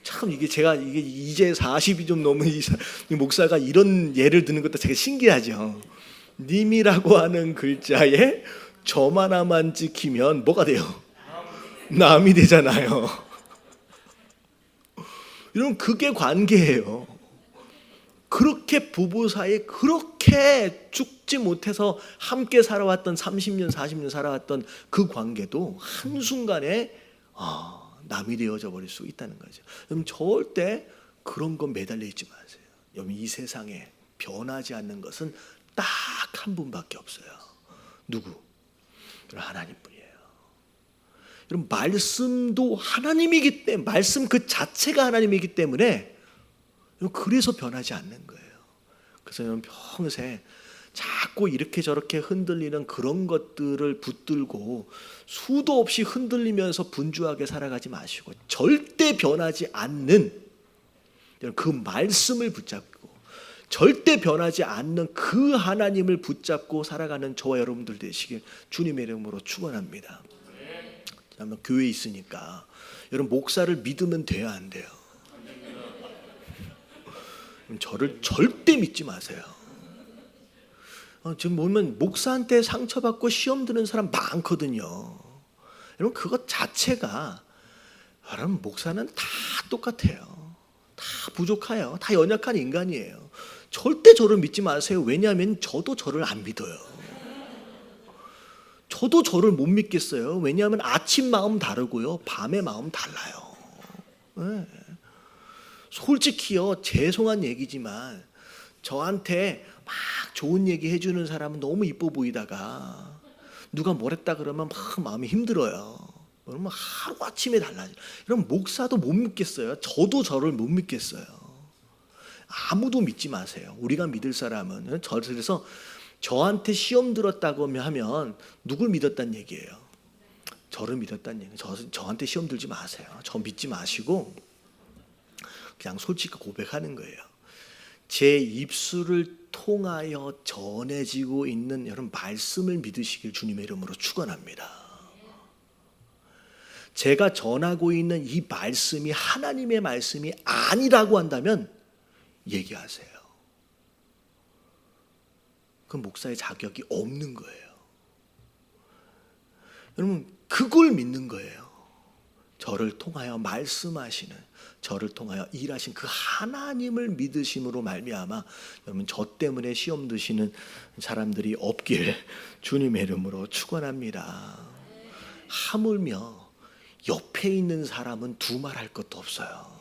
참 이게 제가 이게 이제 40이 좀 넘은 이 목사가 이런 예를 드는 것도 되게 신기하죠. 님이라고 하는 글자에 점 하나만 찍히면 뭐가 돼요? 남이 되잖아요. 여러분 그게 관계예요. 그렇게 부부 사이에 그렇게 죽지 못해서 함께 살아왔던 30년 40년 살아왔던 그 관계도 한순간에 남이 되어져 버릴 수 있다는 거죠. 여러분 절대 그런 건 매달려 있지 마세요. 여러분 이 세상에 변하지 않는 것은 딱 한 분밖에 없어요. 누구? 하나님뿐이에요. 여러분 말씀도 하나님이기 때문에 말씀 그 자체가 하나님이기 때문에 그래서 변하지 않는 거예요. 그래서 여러분 평생 자꾸 이렇게 저렇게 흔들리는 그런 것들을 붙들고 수도 없이 흔들리면서 분주하게 살아가지 마시고 절대 변하지 않는 그 말씀을 붙잡고 절대 변하지 않는 그 하나님을 붙잡고 살아가는 저와 여러분들 되시길 주님의 이름으로 축원합니다. 그러면 교회에 있으니까 여러분 목사를 믿으면 돼야 안 돼요? 저를 절대 믿지 마세요. 지금 보면 목사한테 상처받고 시험 드는 사람 많거든요. 여러분 그것 자체가 여러분 목사는 다 똑같아요. 다 부족해요. 다 연약한 인간이에요. 절대 저를 믿지 마세요. 왜냐하면 저도 저를 안 믿어요. 저도 저를 못 믿겠어요. 왜냐하면 아침 마음 다르고요. 밤의 마음 달라요. 네. 솔직히요. 죄송한 얘기지만 저한테 막 좋은 얘기 해주는 사람은 너무 이뻐 보이다가 누가 뭐랬다 그러면 막 마음이 힘들어요. 그러면 하루아침에 달라져요. 여러분 목사도 못 믿겠어요. 저도 저를 못 믿겠어요. 아무도 믿지 마세요. 우리가 믿을 사람은 그래서 저한테 시험 들었다고 하면 누굴 믿었단 얘기예요? 저를 믿었단 얘기예요. 저한테 시험 들지 마세요. 저 믿지 마시고 그냥 솔직히 고백하는 거예요. 제 입술을 통하여 전해지고 있는 여러분 말씀을 믿으시길 주님의 이름으로 축원합니다. 제가 전하고 있는 이 말씀이 하나님의 말씀이 아니라고 한다면 얘기하세요. 그 목사의 자격이 없는 거예요. 여러분 그걸 믿는 거예요. 저를 통하여 말씀하시는 저를 통하여 일하신 그 하나님을 믿으심으로 말미암아 여러분 저 때문에 시험 드시는 사람들이 없길 주님의 이름으로 축원합니다. 하물며 옆에 있는 사람은 두말할 것도 없어요.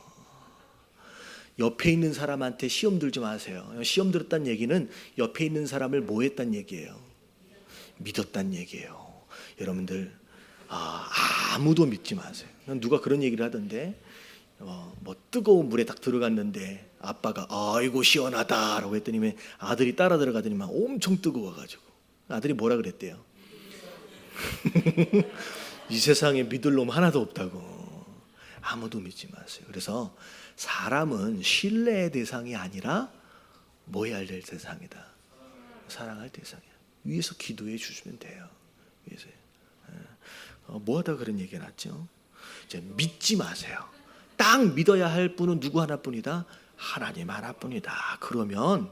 옆에 있는 사람한테 시험 들지 마세요. 시험 들었다는 얘기는 옆에 있는 사람을 뭐 했다는 얘기예요? 믿었다는 얘기예요. 여러분들 아무도 믿지 마세요. 누가 그런 얘기를 하던데 뭐 뜨거운 물에 딱 들어갔는데 아빠가 아이고 시원하다라고 했더니 아들이 따라 들어가더니만 엄청 뜨거워가지고 아들이 뭐라 그랬대요? 이 세상에 믿을 놈 하나도 없다고. 아무도 믿지 마세요. 그래서 사람은 신뢰의 대상이 아니라 뭐 해야 될 대상이다. 사랑할 대상이야. 위에서 기도해 주시면 돼요. 위에서 뭐하다 그런 얘기 해놨죠? 이제 믿지 마세요. 딱 믿어야 할 분은 누구 하나뿐이다? 하나님 하나뿐이다. 그러면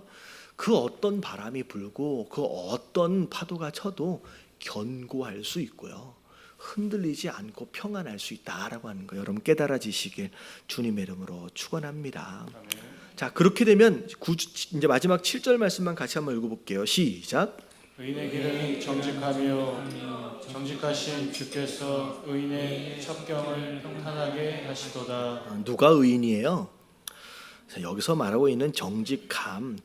그 어떤 바람이 불고 그 어떤 파도가 쳐도 견고할 수 있고요. 흔들리지 않고 평안할 수 있다라고 하는 거예요. 여러분 깨달아지시길 주님의 이름으로 축원합니다. 자, 자, 그렇게 되면 이제 마지막 7절 말씀만 같이 한번 읽어볼게요. 시작. 의인의 길은 정직하며 정직하신 주께서 의인의 첩경을 평탄하게 하시도다. 누가 의인이에요? 자, 여기서 말하고 있는 정직함.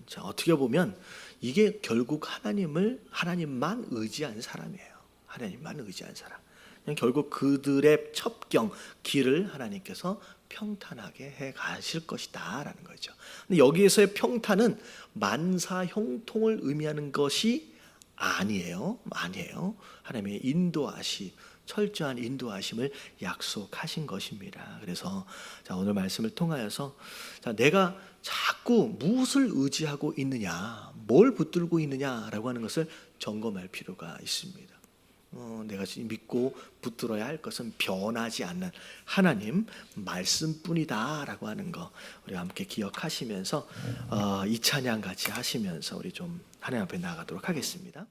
자, 어떻게 보면 이게 결국 하나님만 의지한 사람이에요. 하나님만 의지한 사람. 그냥 결국 그들의 첩경, 길을 하나님께서 평탄하게 해 가실 것이다라는 거죠. 근데 여기에서의 평탄은 만사 형통을 의미하는 것이 아니에요. 하나님의 철저한 인도하심을 약속하신 것입니다. 그래서 자, 오늘 말씀을 통하여서 자, 내가 자꾸 무엇을 의지하고 있느냐, 뭘 붙들고 있느냐라고 하는 것을 점검할 필요가 있습니다. 내가 믿고 붙들어야 할 것은 변하지 않는 하나님 말씀뿐이다라고 하는 거 우리가 함께 기억하시면서 이 찬양 같이 하시면서 우리 좀 하나님 앞에 나아가도록 하겠습니다.